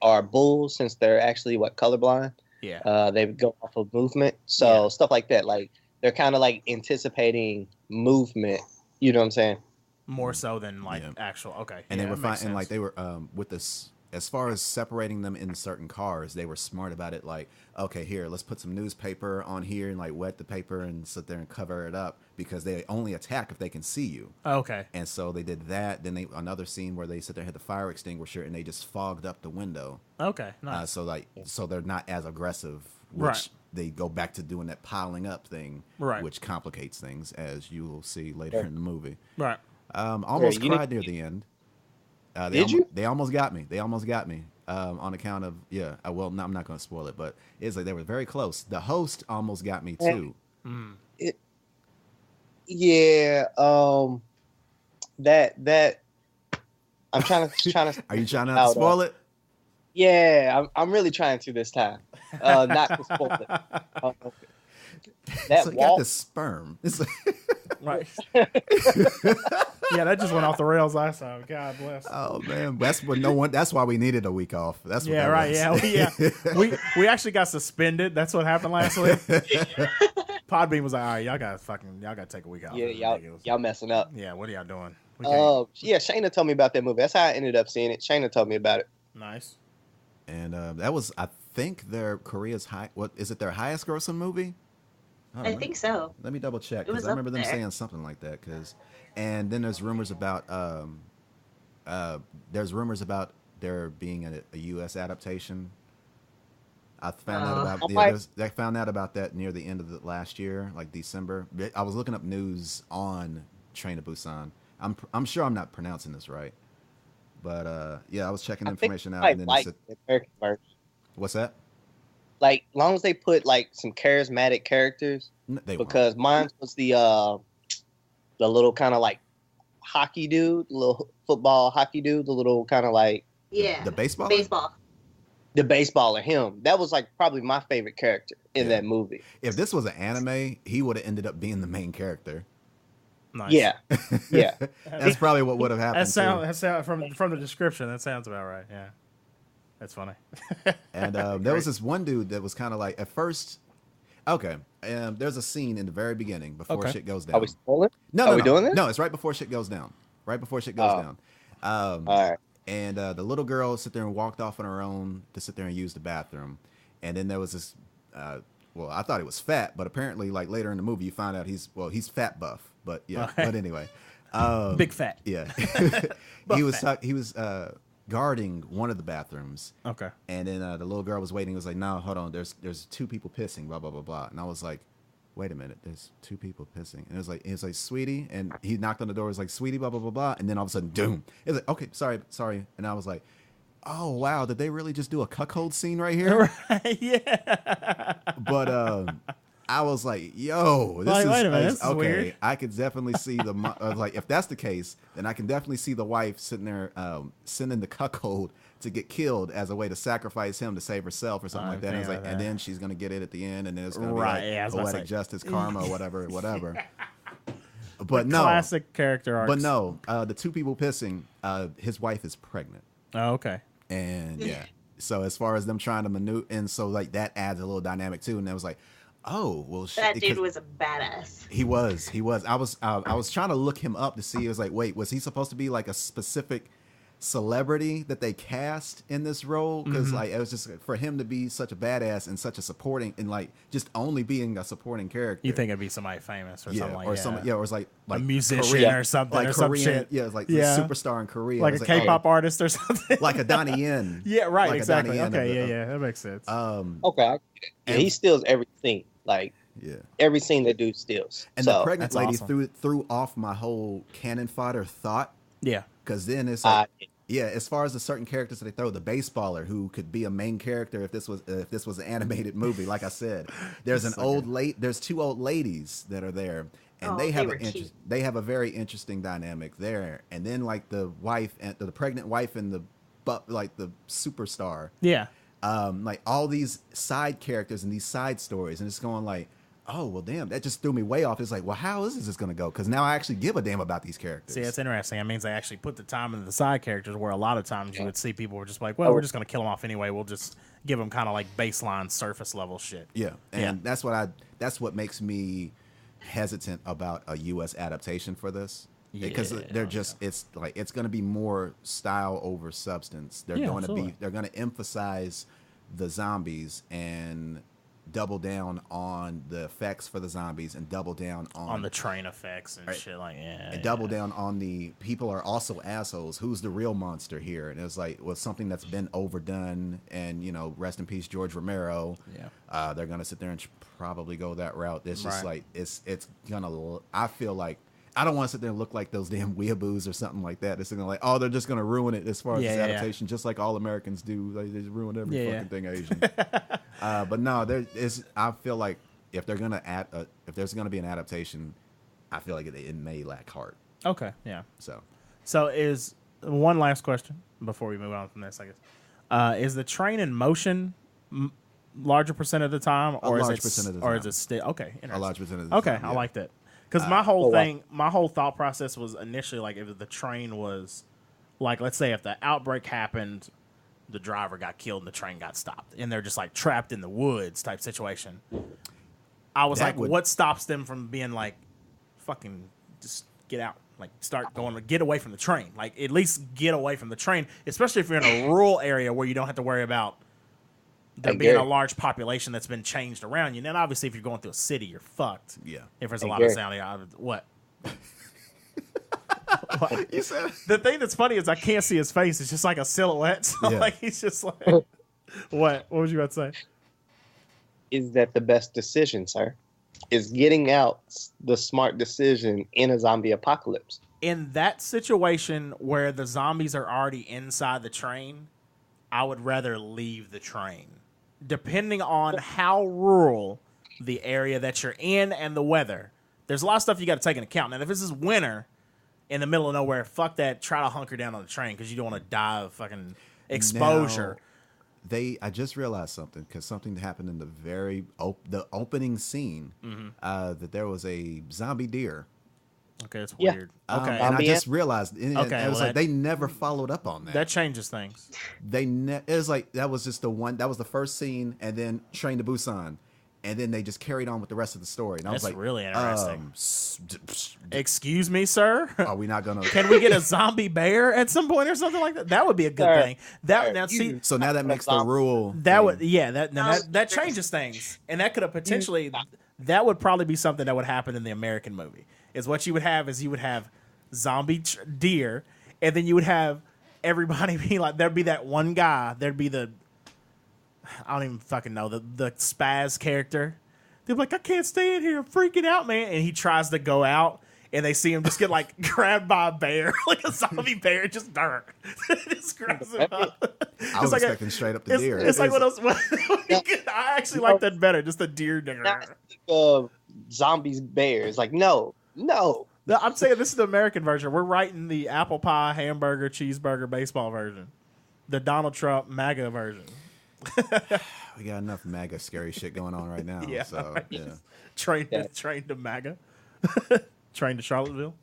Or bulls, since they're actually colorblind. Yeah. They go off of movement, so stuff like that. Like they're kind of like anticipating movement. You know what I'm saying? More so than like Yeah. actual. Okay. And yeah, they were that fine, makes and like sense. they were with this as far as separating them in certain cars, they were smart about it. Like, okay, here, let's put some newspaper on here and like wet the paper and sit there and cover it up because they only attack if they can see you. Okay. And so they did that. Then they another scene where they sit there and had the fire extinguisher and they just fogged up the window. Okay. Nice. So they're not as aggressive, which Right. they go back to doing that piling up thing, Right. which complicates things as you will see later in the movie. Right. Almost cried near the end. Did you? They almost got me. They almost got me on account of well, no, I'm not going to spoil it, but it's like they were very close. The host almost got me too. Yeah. That. I'm trying to. Are you trying not to spoil it? Yeah, I'm really trying to this time. Not to spoil it. That So you got walk. the sperm. It's like, Right. Yeah, that just went off the rails last time. God bless. oh man, that's what no one. That's why we needed a week off. That's what Yeah, that right. was. We actually got suspended. That's what happened last week. Podbean was like, all right, y'all gotta take a week off. Yeah, y'all messing up. Yeah, what are y'all doing? We can't- Yeah, Shayna told me about that movie. That's how I ended up seeing it. Shayna told me about it. Nice. And that was, I think, their Korea's high. What is it? Their highest grossing movie? I think so. Let me double check It was because I remember up them there. saying something like that. And then there's rumors about there being a U.S. adaptation. I found out about I found out about that near the end of the last year, like December. I was looking up news on Train to Busan. I'm sure I'm not pronouncing this right, but yeah, I was checking information out, and then it said, the American version. "What's that?" Like, long as they put like some charismatic characters, They because mine was the little kind of like hockey dude, little football hockey dude, the little kind of like Yeah. the baseball. Baseball. the baseballer. Him, that was like probably my favorite character in Yeah. that movie. If this was an anime, he would have ended up being the main character. Nice. Yeah, yeah. That's probably what would have happened. That sound from the description. That sounds about right. Yeah, that's funny. And there was this one dude that was kind of like at first. Okay, there's a scene in the very beginning before shit goes down. Are we spoiling? No, Are we doing this? No, it's right before shit goes down. Right before shit goes down. All right. And the little girl sit there and walked off on her own to sit there and use the bathroom. And then there was this. Well, I thought he was fat, but apparently, like later in the movie, you find out he's fat buff. But yeah, but anyway, Big fat. yeah, Buff he was guarding one of the bathrooms. Okay. And then the little girl was waiting. He was like, "No, hold on. There's two people pissing. Blah blah blah blah." And I was like, "Wait a minute. There's two people pissing." And it was like, "Sweetie," and he knocked on the door. It was like, "Sweetie," blah blah blah blah. And then all of a sudden, doom. It was like, "Okay, sorry." And I was like, "Oh wow, did they really just do a cuckold scene right here?" Right. Yeah. But I was like, "Yo, this Like, is wait a minute, this is okay." weird. I could definitely see like if that's the case, then I can definitely see the wife sitting there sending the cuckold to get killed as a way to sacrifice him to save herself or something like that. And I was like, and then she's gonna get it at the end, and then it's gonna be like poetic justice, karma, whatever. But no, Classic character arcs. but no, the two people pissing, his wife is pregnant, Oh, okay. and yeah. So as far as them trying to maneuver, and so like that adds a little dynamic too, and I was like, oh well, That dude was a badass. He was. I was trying to look him up to see. It was like, wait, was he supposed to be like a specific celebrity that they cast in this role? Because like it was just for him to be such a badass and such a supporting and like just only being a supporting character. You think it'd be somebody famous or something like that? or it's like a musician Korea, or something like or some Korean, shit. Yeah, it's like Yeah. the superstar in Korea, Like It a was K-pop artist or something. like a Donnie Yen. Yeah, right. Like a Exactly. Donnie Yen Okay. of the- Yeah. That makes sense. Okay. Yeah, And- he steals every scene. Like Yeah. every scene that dude steals. And so, the pregnant That's lady awesome. threw off my whole cannon fodder thought. Yeah. Because then it's like, yeah, as far as the certain characters that they throw, the baseballer who could be a main character if this was an animated movie. Like I said, there's there's two old ladies that are there, and they have they have a very interesting dynamic there. And then like the wife and the pregnant wife and the superstar, Yeah. like all these side characters and these side stories, and it's going like, oh well, damn, that just threw me way off. It's like, well, how is this going to go? Because now I actually give a damn about these characters. See, it's interesting. That means they actually put the time into the side characters, where a lot of times you would see people were just like, well, we're just going to kill them off anyway. We'll just give them kind of like baseline surface level shit. Yeah, and that's what makes me hesitant about a U.S. adaptation for this. because they're just it's going to be more style over substance. They're going to emphasize the zombies and double down on the effects for the zombies and double down on the train effects and shit and double down on the people are also assholes. Who's the real monster here? And it was like, well, something that's been overdone, and rest in peace George Romero. They're gonna sit there and probably go that route. It's just like it's gonna. I feel like I don't want to sit there and look like those damn weeaboos or something like that. It's gonna they're just gonna ruin it as far as this adaptation, just like all Americans do. They just ruin every fucking thing Asian. But no, I feel like if there's gonna be an adaptation, I feel like it may lack heart. Okay, yeah. So is one last question before we move on from this, I guess. Is the train in motion larger percent of the time, or is it still okay? A large percent of the time. Okay, I like that. Because my whole thought process was initially like if the train was, like, let's say if the outbreak happened, the driver got killed and the train got stopped, and they're just like trapped in the woods type situation. I was what stops them from being like, fucking just get out, like start going, get away from the train, like at least get away from the train, especially if you're in a rural area where you don't have to worry about there being a large population that's been changed around you. And then obviously if you're going through a city, you're fucked. Yeah. If there's a lot of sound, what? You said the thing that's funny is I can't see his face. It's just like a silhouette. So like he's just like, what? What was you about to say? Is that the best decision, sir? Is getting out the smart decision in a zombie apocalypse? In that situation where the zombies are already inside the train, I would rather leave the train. Depending on how rural the area that you're in and the weather, there's a lot of stuff you got to take into account. And if this is winter in the middle of nowhere, fuck that. Try to hunker down on the train because you don't want to die of fucking exposure. I just realized something, because something happened in the opening scene, that there was a zombie deer. Okay, that's weird. Okay, and I just realized it was like they never followed up on that. That changes things. It was like that was just that was the first scene, and then Train to Busan, and then they just carried on with the rest of the story. And I was like, really interesting. Excuse me, sir. Are we not gonna? Can we get a zombie bear at some point or something like that? That would be a good thing. So now that makes the rule. That changes things, and that could have potentially. That would probably be something that would happen in the American movie. Is what you would have zombie deer, and then you would have everybody be like, there'd be that one guy, there'd be I don't even fucking know, the spaz character. They'd be like, I can't stay in here, I'm freaking out, man. And he tries to go out, and they see him just get like grabbed by a bear, like a zombie bear, just just grabs him up. I was expecting straight up the deer. It's like what else? I actually like that better, just the deer. Zombies, bears, like no. I'm saying this is the American version. We're writing the apple pie, hamburger, cheeseburger, baseball version. The Donald Trump MAGA version. We got enough MAGA scary shit going on right now. Yeah. So, Train to MAGA. Train to Charlottesville.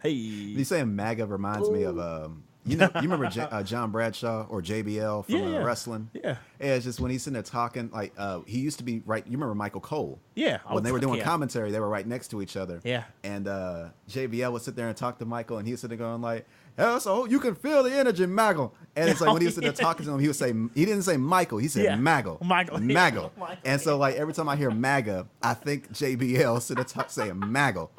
Hey. You saying MAGA reminds me of you remember John Bradshaw or JBL from wrestling? Yeah. It's just when he's sitting there talking, like he used to be right. You remember Michael Cole? Yeah. When they were doing commentary, they were right next to each other. Yeah. And JBL would sit there and talk to Michael, and he was sitting there going like, "Yeah, so you can feel the energy, Maggle." And it's like when he was sitting there talking to him, he would say, he didn't say Michael, he said Maggle. Maggle. And so like every time I hear MAGA, I think JBL sitting there saying Maggle.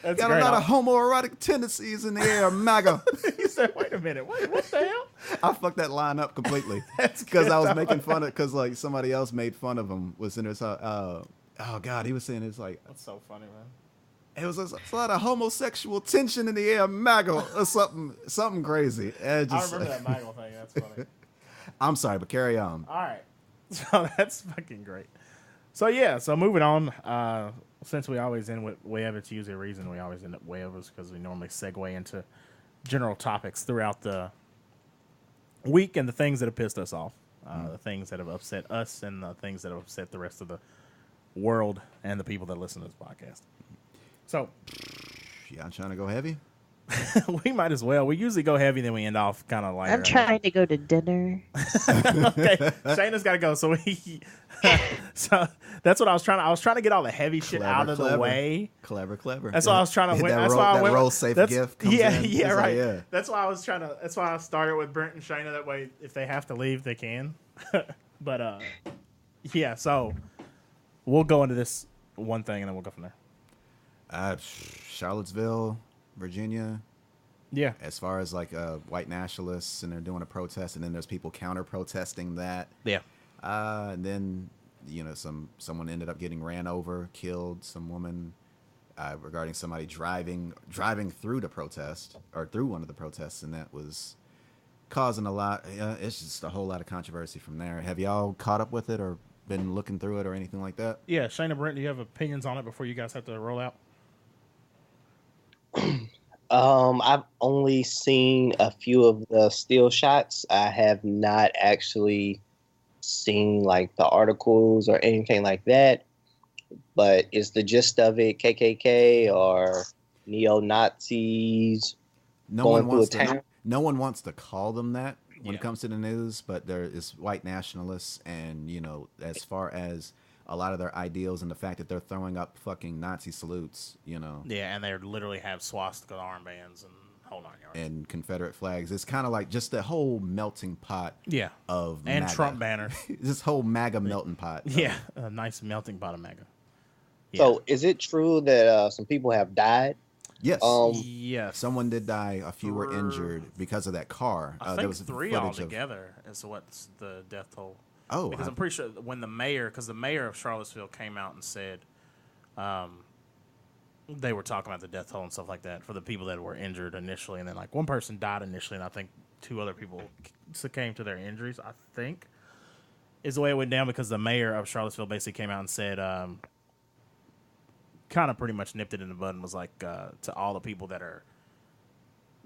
That's got great. a lot of homoerotic tendencies in the air, MAGA. He said, "Wait a minute, what the hell?" I fucked that line up completely because I was making fun of because like somebody else made fun of him was in his oh god, he was saying it's like that's so funny, man. It was a lot of homosexual tension in the air, MAGA or something crazy. I remember that MAGA thing. That's funny. I'm sorry, but carry on. All right, so that's fucking great. So moving on. Since we always end with way of, it's usually a reason we always end up way of, is because we normally segue into general topics throughout the week and the things that have pissed us off, the things that have upset us, and the things that have upset the rest of the world and the people that listen to this podcast. So, I'm trying to go heavy. We might as well. We usually go heavy, then we end off kind of like. I'm trying to go to dinner. Okay, Shayna's got to go. So so that's what I was trying. I was trying to get all the heavy shit out of the way. Clever. That's why I was trying to win. That's why I went. Roll safe gift. Comes yeah, in. yeah, It's right. Like, yeah. That's why I was trying to. That's why I started with Brent and Shayna. That way, if they have to leave, they can. But yeah. So we'll go into this one thing, and then we'll go from there. Charlottesville, Virginia. Yeah. As far as like white nationalists, and they're doing a protest, and then there's people counter protesting that. Yeah. And then someone ended up getting ran over, killed. Some woman regarding somebody driving through the protest or through one of the protests, and that was causing a lot. It's just a whole lot of controversy from there. Have y'all caught up with it or been looking through it or anything like that? Yeah. Shayna, Brent, do you have opinions on it before you guys have to roll out? I've only seen a few of the still shots. I have not actually seen like the articles or anything like that. But is the gist of it KKK or neo-Nazis going through a town? No one wants to call them that when it comes to the news, but there is white nationalists, and as far as a lot of their ideals and the fact that they're throwing up fucking Nazi salutes, Yeah, and they literally have swastika armbands and whole nine yards. And Confederate flags. It's kind of like just the whole melting pot. Yeah. Of and MAGA. Trump banner. This whole MAGA melting pot. Yeah, a nice melting pot of MAGA. Yeah. So, is it true that some people have died? Yes. Yes. Someone did die. A few were injured because of that car. I think there was 3 altogether is what's the death toll. Oh, because I'm pretty sure when the mayor of Charlottesville came out and said, they were talking about the death toll and stuff like that for the people that were injured initially, and then like one person died initially, and I think 2 other people succumbed to their injuries. I think is the way it went down because the mayor of Charlottesville basically came out and said, kind of pretty much nipped it in the bud and was like, to all the people that are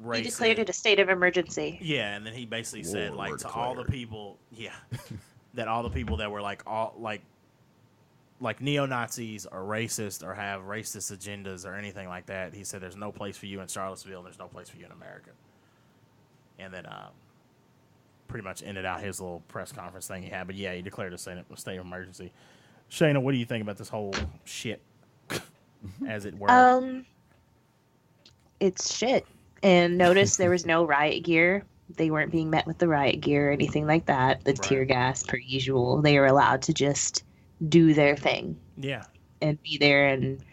racist. He declared it a state of emergency. Yeah, and then he basically said like to all the people, that all the people that were like neo-Nazis or racist or have racist agendas or anything like that, he said there's no place for you in Charlottesville and there's no place for you in America. And then pretty much ended out his little press conference thing he had. But yeah, he declared a state of emergency. Shayna, what do you think about this whole shit, as it were? It's shit. And notice there was no riot gear. They weren't being met with the riot gear or anything like that. The tear gas, per usual. They were allowed to just do their thing. Yeah. And be there. And,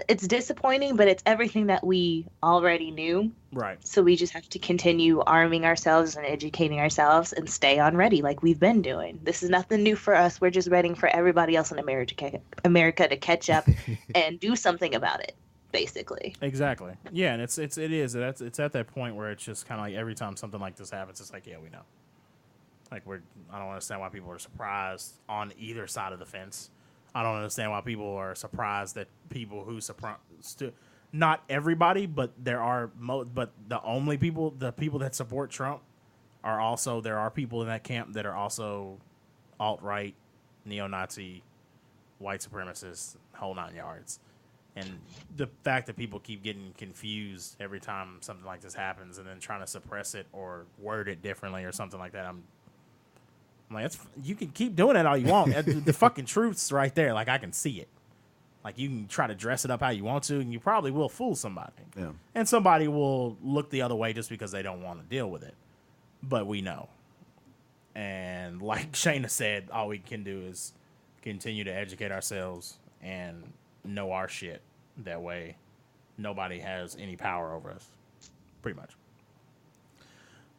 it's disappointing, but it's everything that we already knew. Right. So we just have to continue arming ourselves and educating ourselves and stay on ready like we've been doing. This is nothing new for us. We're just waiting for everybody else in America to catch up and do something about it. Basically. Exactly. Yeah, and it's at that point where it's just kind of like every time something like this happens, it's like, yeah, we know. Like I don't understand why people are surprised on either side of the fence. I don't understand why people are surprised that people who not everybody, but there are but the people that support Trump are also, there are people in that camp that are also alt-right, neo-Nazi, white supremacists, whole 9 yards. And the fact that people keep getting confused every time something like this happens and then trying to suppress it or word it differently or something like that, I'm like, you can keep doing it all you want. The fucking truth's right there. Like, I can see it. Like, you can try to dress it up how you want to, and you probably will fool somebody. Yeah. And somebody will look the other way just because they don't want to deal with it. But we know. And like Shayna said, all we can do is continue to educate ourselves and know our shit. That way nobody has any power over us, pretty much.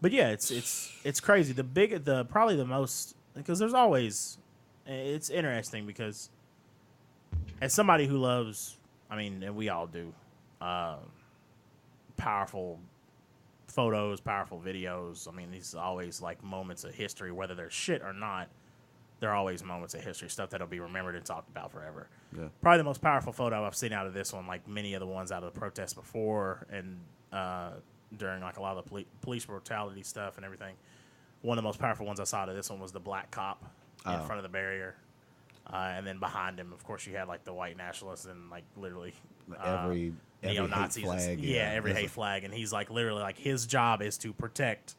But yeah, it's crazy. Probably the most, because there's always, it's interesting because as somebody who loves, and we all do, powerful photos, powerful videos. These are always like moments of history, whether they're shit or not. They're always moments of history, stuff that'll be remembered and talked about forever. Yeah. Probably the most powerful photo I've seen out of this one, like many of the ones out of the protests before and during like a lot of the police brutality stuff and everything. One of the most powerful ones I saw out of this one was the black cop in front of the barrier. And then behind him, of course, you had like the white nationalists and like literally neo-Nazis. Flag, Every hate flag. And he's like literally like his job is to protect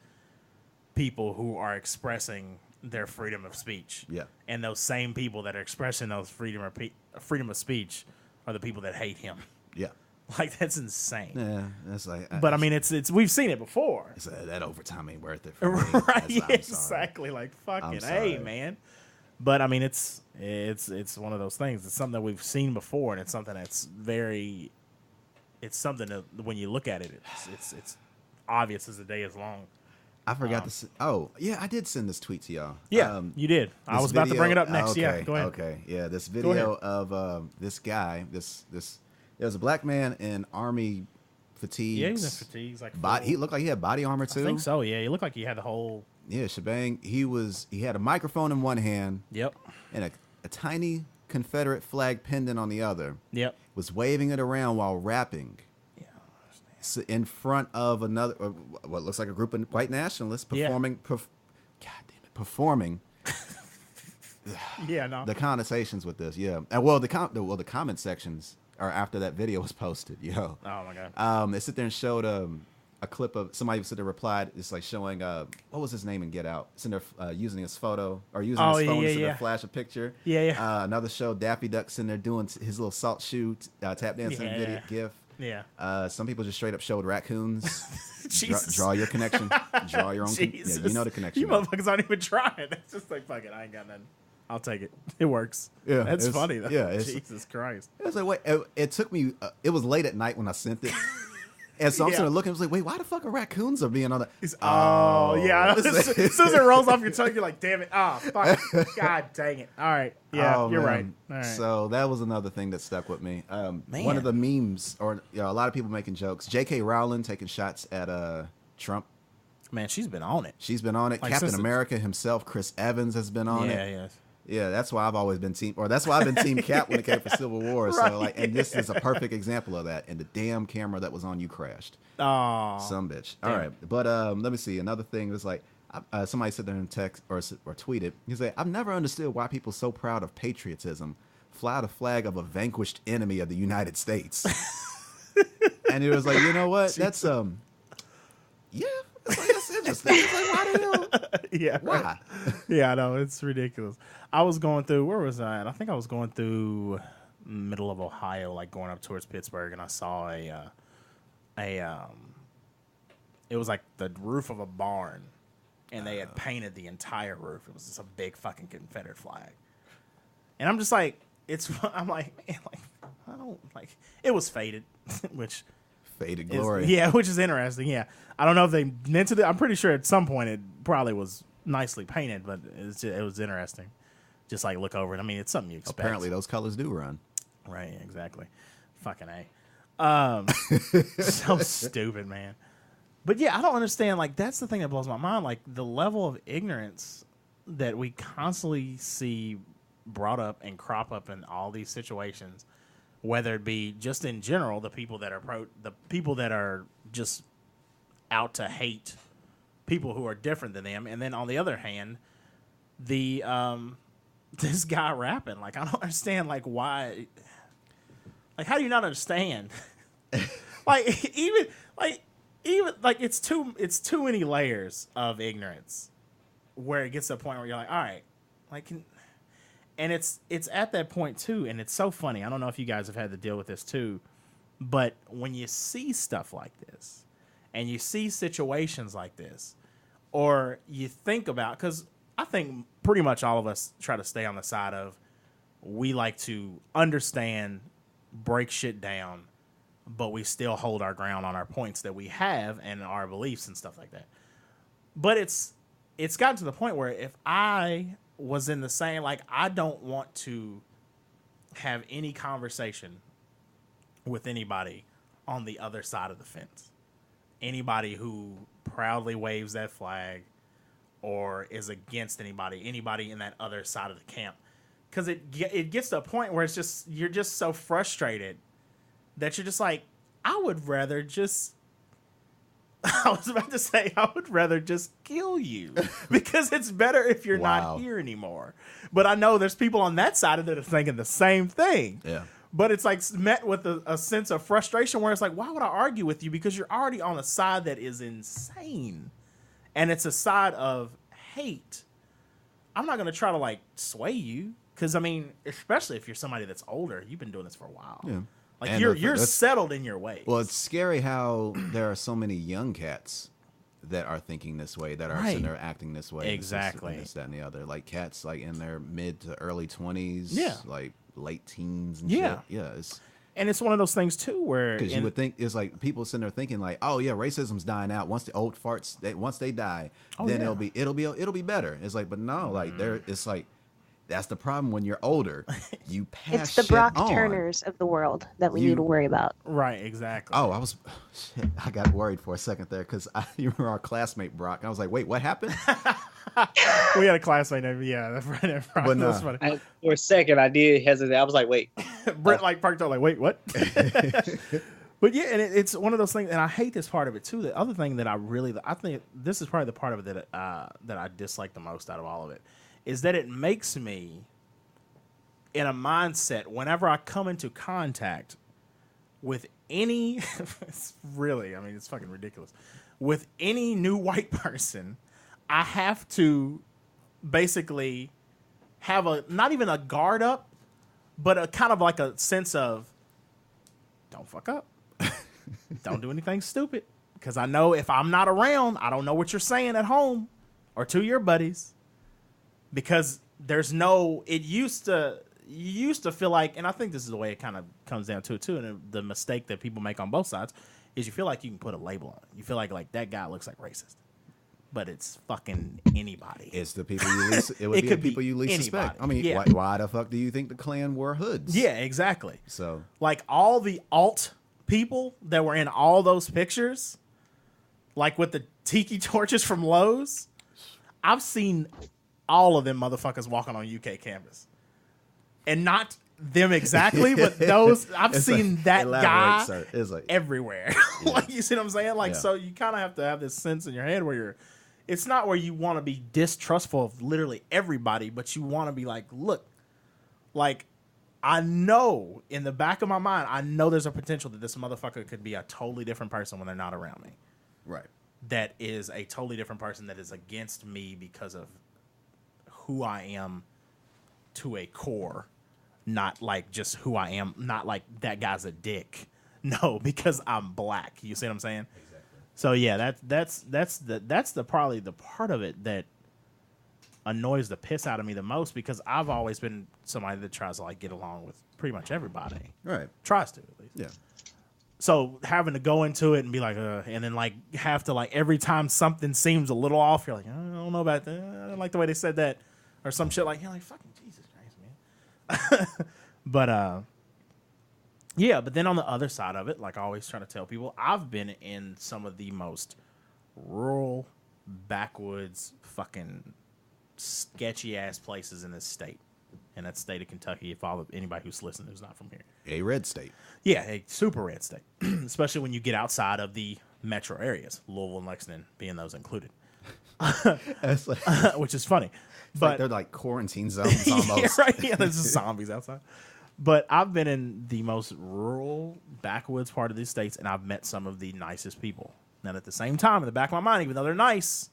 people who are expressing their freedom of speech. Yeah. And those same people that are expressing those freedom of speech are the people that hate him. Yeah. Like, that's insane. Yeah, that's like. But I mean, it's we've seen it before. It's that overtime ain't worth it. For me. Right? Yeah, exactly. Like, fucking hey, man. But I mean, it's one of those things. It's something that we've seen before, and it's something that's it's something that when you look at it, it's obvious as the day is long. I forgot to. Oh, yeah, I did send this tweet to y'all. Yeah, you did. I was about to bring it up next. Okay, yeah, go ahead. Okay, yeah, this video of this guy. There was a black man in army fatigues. Yeah, he was in fatigues. Like he looked like he had body armor too. I think so. Yeah, he looked like he had the whole. Yeah, shebang. He had a microphone in one hand. Yep. And a tiny Confederate flag pendant on the other. Yep. Was waving it around while rapping. Yeah. In front of another, what looks like a group of white nationalists performing. God damn it, performing. Yeah, no. The connotations with this, yeah. And the comment sections are after that video was posted, yo. Oh my god. They sit there and showed a clip of somebody who said they replied. It's like showing what was his name in Get Out? Sitting there using his photo or using his phone to flash a picture. Yeah. Another show, Daffy Duck's in there doing his little salt shoe tap dancing video gif. Yeah. Some people just straight up showed raccoons. Jesus. Draw your connection. Draw your own. Yeah, you know the connection. You motherfuckers aren't even trying. It's just like, fuck it, I ain't got nothing. I'll take it. It works. Yeah, that's funny though. Yeah, Jesus Christ. It was like, wait, it took me. It was late at night when I sent it. And so I'm sort of looking, I was like, wait, why the fuck are raccoons are being on that? Yeah. As soon as it rolls off your tongue, you're like, damn it. Oh, fuck. God dang it. All right. Yeah, you're right. All right. So that was another thing that stuck with me. One of the memes, or a lot of people making jokes. J.K. Rowling taking shots at Trump. Man, she's been on it. She's been on it. Like Captain America himself, Chris Evans, has been on it. Yeah, that's why I've always been team Cap when it came for Civil War. Right. So and this is a perfect example of that. And the damn camera that was on you crashed. Oh, some bitch. Damn. All right, but let me see. Another thing was like somebody said there in text or tweeted. He said, "I've never understood why people so proud of patriotism fly the flag of a vanquished enemy of the United States." And it was like, you know what? That's yeah. That's interesting. It's like, why the hell? Yeah. Why? Yeah, I know. It's ridiculous. I was going through, where was I at? I think I was going through middle of Ohio, like going up towards Pittsburgh, and I saw it was like the roof of a barn, and they had painted the entire roof. It was just a big fucking Confederate flag. And I'm just like, I'm like, man, like, I don't, like, it was faded, which... Faded glory. Which is interesting. Yeah, I don't know if they meant it. I'm pretty sure at some point it probably was nicely painted, but it was interesting. Just like look over it. I mean, it's something you expect. Apparently, those colors do run. Right. Exactly. Fucking A. So stupid, man. But yeah, I don't understand. Like, that's the thing that blows my mind. Like, the level of ignorance that we constantly see brought up and crop up in all these situations. Whether it be just in general, the people that are just out to hate people who are different than them, and then on the other hand, the this guy rapping, like, I don't understand, like, why, like, how do you not understand? like even it's too many layers of ignorance where it gets to a point where you're like, all right, like. And it's at that point, too, and it's so funny. I don't know if you guys have had to deal with this, too, but when you see stuff like this, and you see situations like this, or you think about, because I think pretty much all of us try to stay on the side of, we like to understand, break shit down, but we still hold our ground on our points that we have and our beliefs and stuff like that. But it's gotten to the point where if I was in the same, like, I don't want to have any conversation with anybody on the other side of the fence. Anybody who proudly waves that flag or is against anybody in that other side of the camp. Because it gets to a point where it's just, you're just so frustrated that you're just like, I would rather just kill you because it's better if you're not here anymore. But I know there's people on that side of it that are thinking the same thing. Yeah. But it's like met with a sense of frustration where it's like, why would I argue with you? Because you're already on a side that is insane. And it's a side of hate. I'm not going to try to like sway you. Because, I mean, especially if you're somebody that's older, you've been doing this for a while. Yeah. Like, and you're settled in your ways. Well, it's scary how there are so many young cats that are thinking this way, that are sitting there acting this way. Exactly. This, that, and the other. Like, cats, like, in their mid to early 20s. Yeah. Like, late teens and yeah. shit. Yeah. And it's one of those things, too, where... Because you would think, it's like people sitting there thinking, like, oh, yeah, racism's dying out. Once the old farts, once they die, then it'll be better. It's like, but no, like, it's like... That's the problem when you're older. You pass It's the shit Brock on. Turners of the world that we need to worry about. Right, exactly. Oh, I got worried for a second there because you remember our classmate Brock. And I was like, wait, what happened? We had a classmate named, that's right. But no. That's funny. For a second, I did hesitate. I was like, wait. Brent like parked up like, wait, what? But yeah, and it's one of those things, and I hate this part of it too. The other thing that I think this is probably the part of it that I dislike the most out of all of it, is that it makes me in a mindset whenever I come into contact with any, it's fucking ridiculous. With any new white person, I have to basically have not even a guard up, but a kind of like a sense of, don't fuck up. Don't do anything stupid. Because I know if I'm not around, I don't know what you're saying at home or to your buddies. Because you used to feel like, and I think this is the way it kind of comes down to it too, and the mistake that people make on both sides is you feel like you can put a label on it. You feel like that guy looks like racist, but it's fucking anybody. It's the people you least. It would be the people you least suspect. I mean, why the fuck do you think the Klan wore hoods? Yeah, exactly. So like all the alt people that were in all those pictures, like with the tiki torches from Lowe's, I've seen all of them motherfuckers walking on UK campus. And not them exactly, but those, I've seen like, that guy like, everywhere. Yeah. Like, you see what I'm saying? Like, so you kind of have to have this sense in your head where it's not where you want to be distrustful of literally everybody, but you want to be like, look, like, I know in the back of my mind, I know there's a potential that this motherfucker could be a totally different person when they're not around me. Right. That is a totally different person that is against me because of who I am to a core, not like just who I am, not like that guy's a dick. No, because I'm black. You see what I'm saying? Exactly. So yeah, that's probably the part of it that annoys the piss out of me the most, because I've always been somebody that tries to like get along with pretty much everybody. Right. Tries to, at least. Yeah. So having to go into it and be like, and then like have to like every time something seems a little off, you're like, I don't know about that. I don't like the way they said that, or some shit like, you're like, fucking Jesus Christ, man. But yeah. But then on the other side of it, like I always try to tell people, I've been in some of the most rural, backwoods, fucking sketchy ass places in this state. In that state of Kentucky, if anybody who's listening who's not from here. A red state. Yeah, a super red state. Especially when you get outside of the metro areas, Louisville and Lexington being those included. Which is funny. But they're like quarantine zones almost. Yeah, right. Yeah, there's just zombies outside. But I've been in the most rural, backwoods part of these states, and I've met some of the nicest people. Now, at the same time, in the back of my mind, even though they're nice,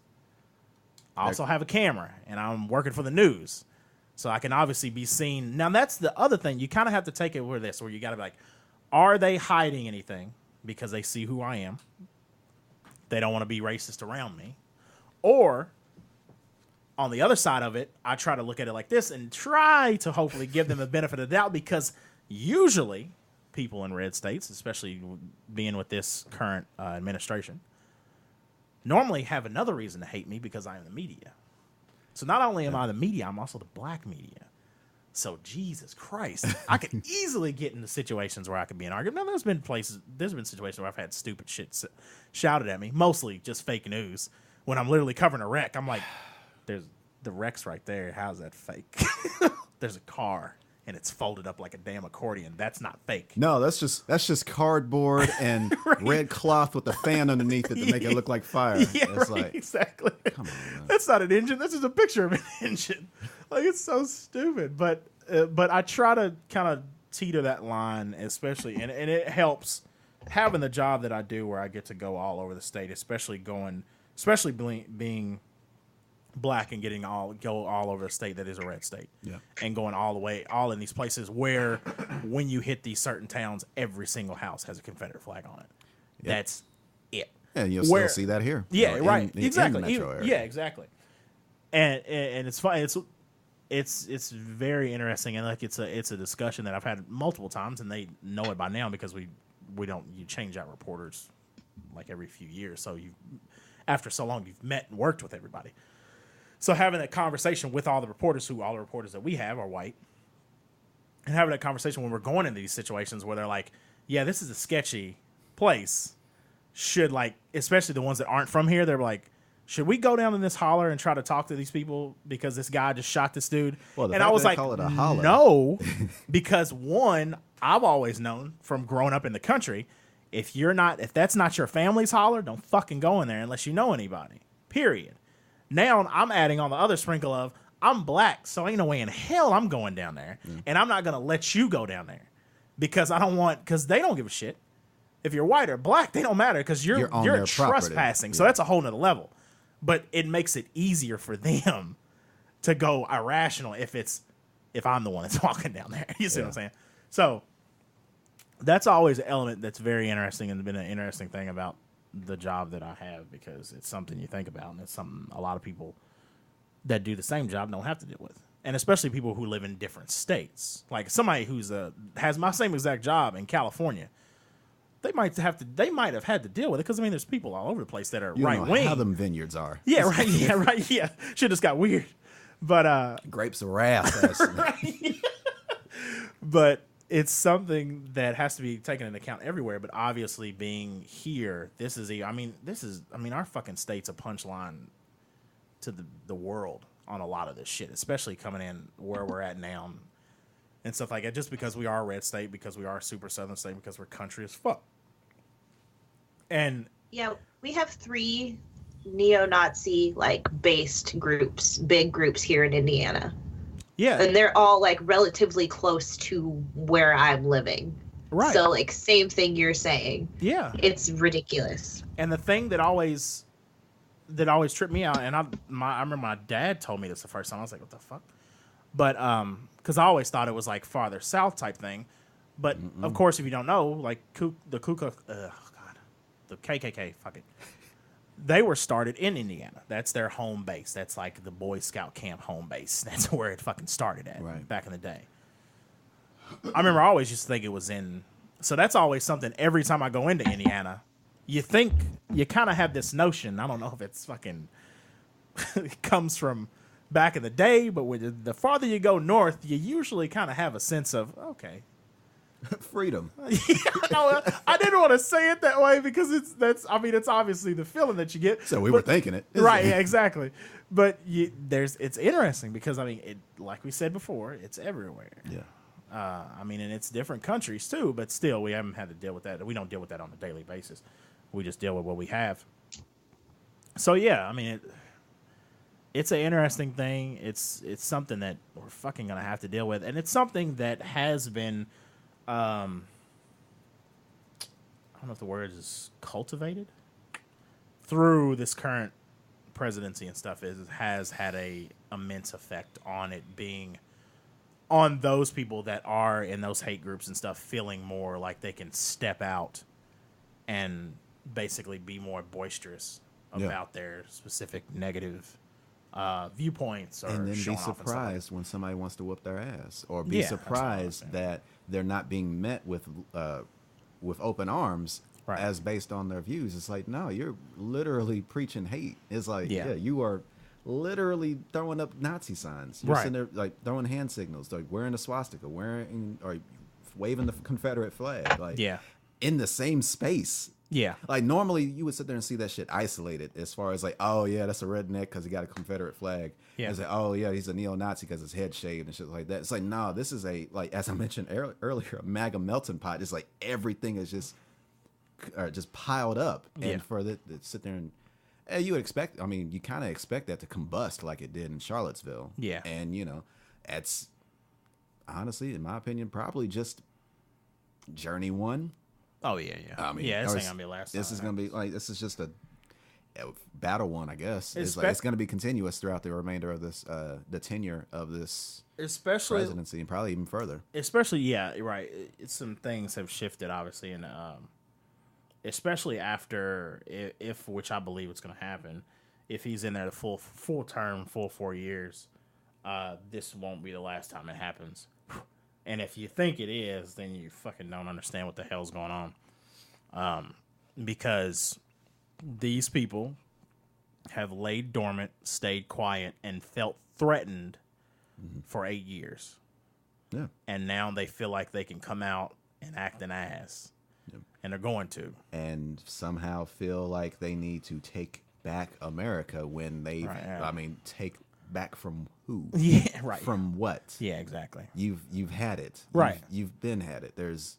I also have a camera, and I'm working for the news. So I can obviously be seen. Now, that's the other thing. You kind of have to take it with this, where you got to be like, are they hiding anything because they see who I am? They don't want to be racist around me. Or, on the other side of it, I try to look at it like this and try to hopefully give them the benefit of the doubt, because usually people in red states, especially being with this current administration, normally have another reason to hate me because I am the media. So not only am I the media, I'm also the black media. So Jesus Christ, I could easily get into situations where I could be an argument. Now, there's been situations where I've had stupid shit shouted at me, mostly just fake news. When I'm literally covering a wreck, I'm like, there's the wreck's right there. How's that fake? There's a car and it's folded up like a damn accordion. That's not fake. No, that's just cardboard and right. Red cloth with a fan underneath it to make it look like fire. Yeah, it's right, like, exactly. Come on, man. That's not an engine. That's just a picture of an engine. Like, it's so stupid. But I try to kind of teeter that line, especially, and it helps having the job that I do where I get to go all over the state, especially being black and getting go all over a state that is a red state, and going all in these places where when you hit these certain towns, every single house has a Confederate flag on it. That's it. And you'll still see that here. Right. Exactly. In the metro area. Yeah, exactly. And it's fun. It's very interesting, and like it's a discussion that I've had multiple times, and they know it by now because you change out reporters like every few years. So after so long you've met and worked with everybody. So having that conversation with all the reporters that we have are white, and having that conversation when we're going into these situations where they're like, yeah, this is a sketchy place. Should, like, especially the ones that aren't from here, they're like, should we go down in this holler and try to talk to these people because this guy just shot this dude? Well, and I was like, call it a holler. No, because one, I've always known from growing up in the country, if that's not your family's holler, don't fucking go in there unless you know anybody. Period. Now I'm adding on the other sprinkle of I'm black, so ain't no way in hell I'm going down there, and I'm not gonna let you go down there because because they don't give a shit. If you're white or black, they don't matter because you're trespassing. So that's a whole nother level. But it makes it easier for them to go irrational if I'm the one that's walking down there. You see what I'm saying? So that's always an element that's very interesting and been an interesting thing about the job that I have because it's something you think about, and it's something a lot of people that do the same job don't have to deal with. And especially people who live in different states. Like somebody who's has my same exact job in California. They might have had to deal with it because there's people all over the place that are right wing. How them vineyards are. Yeah, right. Yeah, right. Yeah, shit just got weird. But grapes of wrath. Right. But it's something that has to be taken into account everywhere. But obviously, being here, our fucking state's a punchline to the world on a lot of this shit, especially coming in where we're at now. And stuff like that, just because we are a red state, because we are a super southern state, because we're country as fuck. And yeah, we have 3 neo-Nazi based groups, big groups here in Indiana. Yeah, and they're all relatively close to where I'm living. Right. So same thing you're saying. Yeah, it's ridiculous. And the thing that always tripped me out, and I remember my dad told me this the first time. I was like, what the fuck? But because I always thought it was farther south type thing, but of course if you don't know, the Ku Klux, the KKK, fuck it, they were started in Indiana. That's their home base. That's the Boy Scout camp home base. That's where it fucking started at back in the day. I remember I always used to think it was so that's always something. Every time I go into Indiana, you kind of have this notion. I don't know if it's fucking it comes from back in the day, but the farther you go north, you usually kind of have a sense of, okay, freedom. Yeah, no, I didn't want to say it that way because it's obviously the feeling that you get. So we were thinking it. Right, yeah, exactly. But it's interesting because, like we said before, it's everywhere. Yeah. And it's different countries too, but still we haven't had to deal with that. We don't deal with that on a daily basis. We just deal with what we have. So yeah, it's an interesting thing. It's something that we're fucking gonna have to deal with, and it's something that has been, I don't know if the word is cultivated through this current presidency and stuff. Has had a immense effect on it being on those people that are in those hate groups and stuff, feeling more like they can step out and basically be more boisterous about their specific negative viewpoints, and then be surprised when somebody wants to whoop their ass, or be surprised that they're not being met with open arms as based on their views. It's like, no, you're literally preaching hate. It's like, you are literally throwing up Nazi signs. You're sitting there throwing hand signals, wearing a swastika, or waving the Confederate flag, in the same space. Yeah. Normally you would sit there and see that shit isolated as far as oh yeah, that's a redneck because he got a Confederate flag. Yeah. It's oh yeah, he's a neo-Nazi because his head shaved and shit like that. It's no, this is as I mentioned earlier, a MAGA melting pot. It's everything is just piled up. And for to sit there and you would expect, you kind of expect that to combust like it did in Charlottesville. Yeah. And it's, honestly, in my opinion, probably just Journey 1. Oh yeah. I mean, this ain't gonna be the last. This is gonna be like this is just a battle one, I guess. It's Espe- like it's gonna be continuous throughout the remainder of this, the tenure of this especially presidency, and probably even further. Especially, yeah, right. Some things have shifted, obviously, and especially after if which I believe it's gonna happen, if he's in there the full term, full 4 years, this won't be the last time it happens. And if you think it is, then you fucking don't understand what the hell's going on. Because these people have laid dormant, stayed quiet, and felt threatened for 8 years. Yeah. And now they feel like they can come out and act an ass. Yep. And they're going to. And somehow feel like they need to take back America when they, I mean, take back from who? Yeah, right. From what? Yeah, exactly. You've had it. Right. You've been had it. There's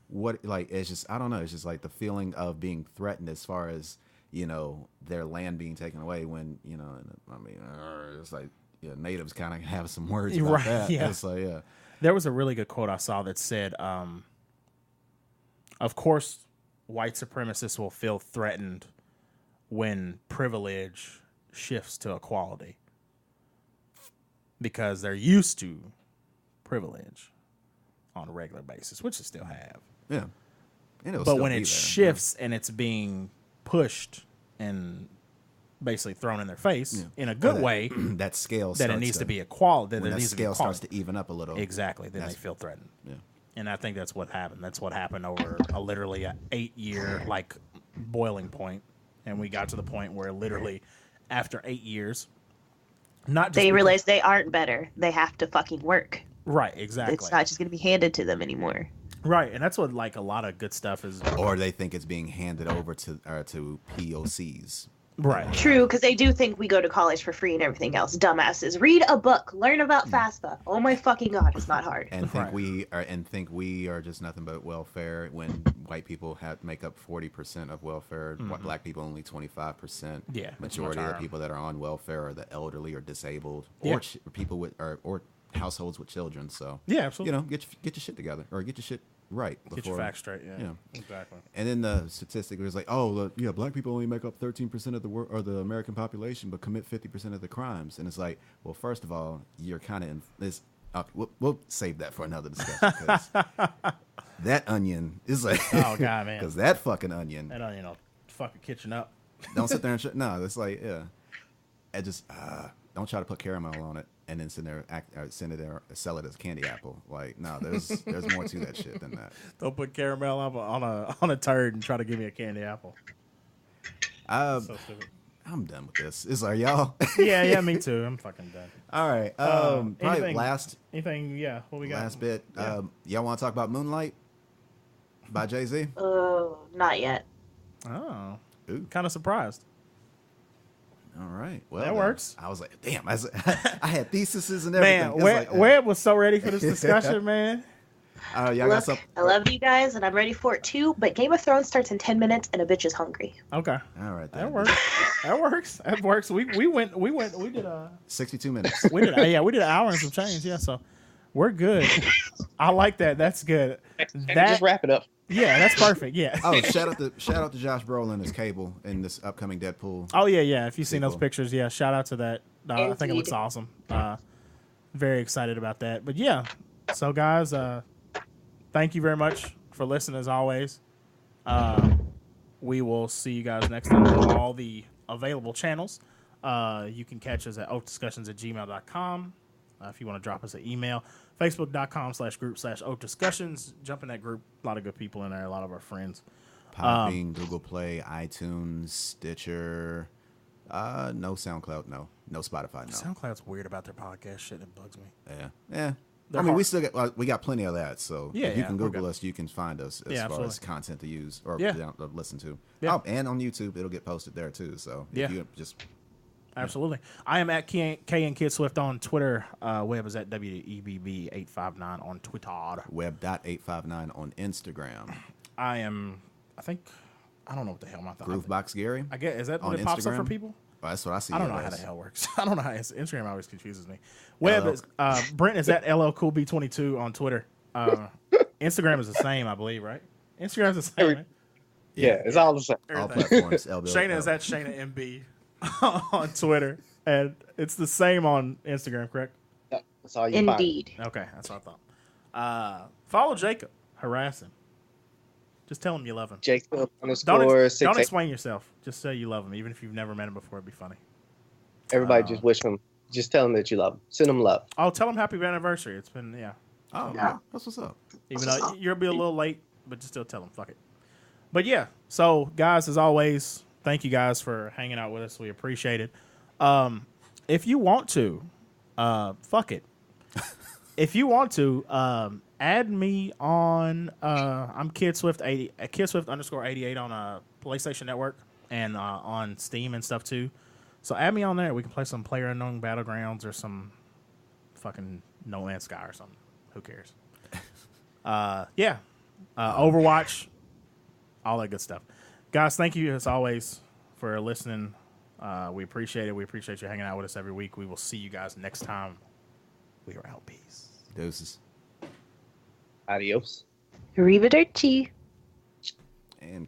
what, like, it's just, I don't know. It's just like the feeling of being threatened as far as, their land being taken away when, I mean, it's like, natives kind of have some words about that. Yeah. It's like, yeah. There was a really good quote I saw that said, of course, white supremacists will feel threatened when privilege shifts to equality because they're used to privilege on a regular basis, which they still have. Yeah. But when it shifts and it's being pushed and basically thrown in their face in a good way, that scale that it needs to be equality. When that scale starts to even up a little. Exactly. Then they feel threatened. Yeah. And I think that's what happened. That's what happened over literally an 8-year boiling point. And we got to the point where literally after 8 years, not just they realize they aren't better. They have to fucking work. Right, exactly. It's not just going to be handed to them anymore. Right, and that's what a lot of good stuff is. Or they think it's being handed over to POCs. Right. True, because they do think we go to college for free and everything else. Dumbasses. Read a book. Learn about FAFSA. Oh my fucking god, it's not hard. And think we are just nothing but welfare when white people make up 40% of welfare. Black people only 25%. Yeah. Majority of the people that are on welfare are the elderly or disabled or people with or households with children. So yeah, absolutely. Get your shit together or get your shit right. Get your facts straight. Yeah. Exactly. And then the statistic was like, black people only make up 13% of the American population, but commit 50% of the crimes. And it's like, well, first of all, you're kind of in this. We'll save that for another discussion. 'Cause that onion is like, oh god, man, because that fucking onion, that onion will fucking kitchen up. Don't sit there and no, it's like I just don't try to put caramel on it. And then send it there, sell it as candy apple. Like, no, there's more to that shit than that. Don't put caramel on a turd and try to give me a candy apple. So stupid. I'm done with this. Is are y'all? yeah, me too. I'm fucking done. All right. Probably anything? Yeah. What we got? Last bit. Y'all want to talk about Moonlight by Jay-Z? Oh, not yet. Oh, kind of surprised. All right. Well, that works. I was like, damn. I had theses and everything. Man, Webb was so ready for this discussion, man. Y'all Look, got something? I love you guys, and I'm ready for it too. But Game of Thrones starts in 10 minutes, and a bitch is hungry. Okay. All right. That works. That works. We did 62 minutes. We did an hour and some change. Yeah, so we're good. I like that. That's good. Just wrap it up. Yeah, that's perfect. Yeah. Oh, shout out to Josh Brolin as Cable in this upcoming Deadpool. Oh yeah. If you've seen those pictures, yeah, shout out to that. I think it looks awesome. Very excited about that. But yeah, so guys, thank you very much for listening as always. We will see you guys next time on all the available channels. You can catch us at oafdiscussions@gmail.com. If you want to drop us an email, facebook.com/group/Oafdiscussions. Jump in that group. A lot of good people in there. A lot of our friends. Podbean, Google Play, iTunes, Stitcher. No SoundCloud. No Spotify. No. SoundCloud's weird about their podcast shit. It bugs me. Yeah. I mean, we got plenty of that. So if you can Google us, you can find us as far as content to use or to listen to. Yeah. Oh, and on YouTube, it'll get posted there too. So if you just. Absolutely. I am at K and Kid Swift on Twitter. Webb is at WEBB859 on Twitter. Web.859 on Instagram. I don't know what the hell my thought. Groovebox Gary. I guess, is that what it pops up for people? Oh, that's what I see. I don't know how the hell it works. I don't know how Instagram always confuses me. Web is Brent is at LLCoolB22 on Twitter. Instagram is the same, I believe, right? Instagram is the same. Right? Yeah, it's all the same. All platforms. Shayna is at Shayna MB on Twitter, and it's the same on Instagram, correct? Yeah, that's all you Indeed. find. Okay, that's what I thought. Follow Jacob. Harass him. Just tell him you love him. Jacob Don't explain yourself. Just say you love him, even if you've never met him before. It'd be funny. Everybody just wish him. Just tell him that you love him. Send him love. Oh, tell him happy anniversary. It's been Oh, yeah. That's what's up. Even though you'll be a little late, but just still tell him. Fuck it. But yeah. So guys, as always, thank you guys for hanging out with us. We appreciate it. If you want to, fuck it. If you want to, add me on. I'm KidSwift80, KidSwift_88 on PlayStation Network and on Steam and stuff too. So add me on there. We can play some PlayerUnknown Battlegrounds or some fucking No Man's Sky or something. Who cares? Overwatch, all that good stuff. Guys, thank you as always for listening. We appreciate it. We appreciate you hanging out with us every week. We will see you guys next time. We are out. Peace. Doses. Adios. Arrivederci. And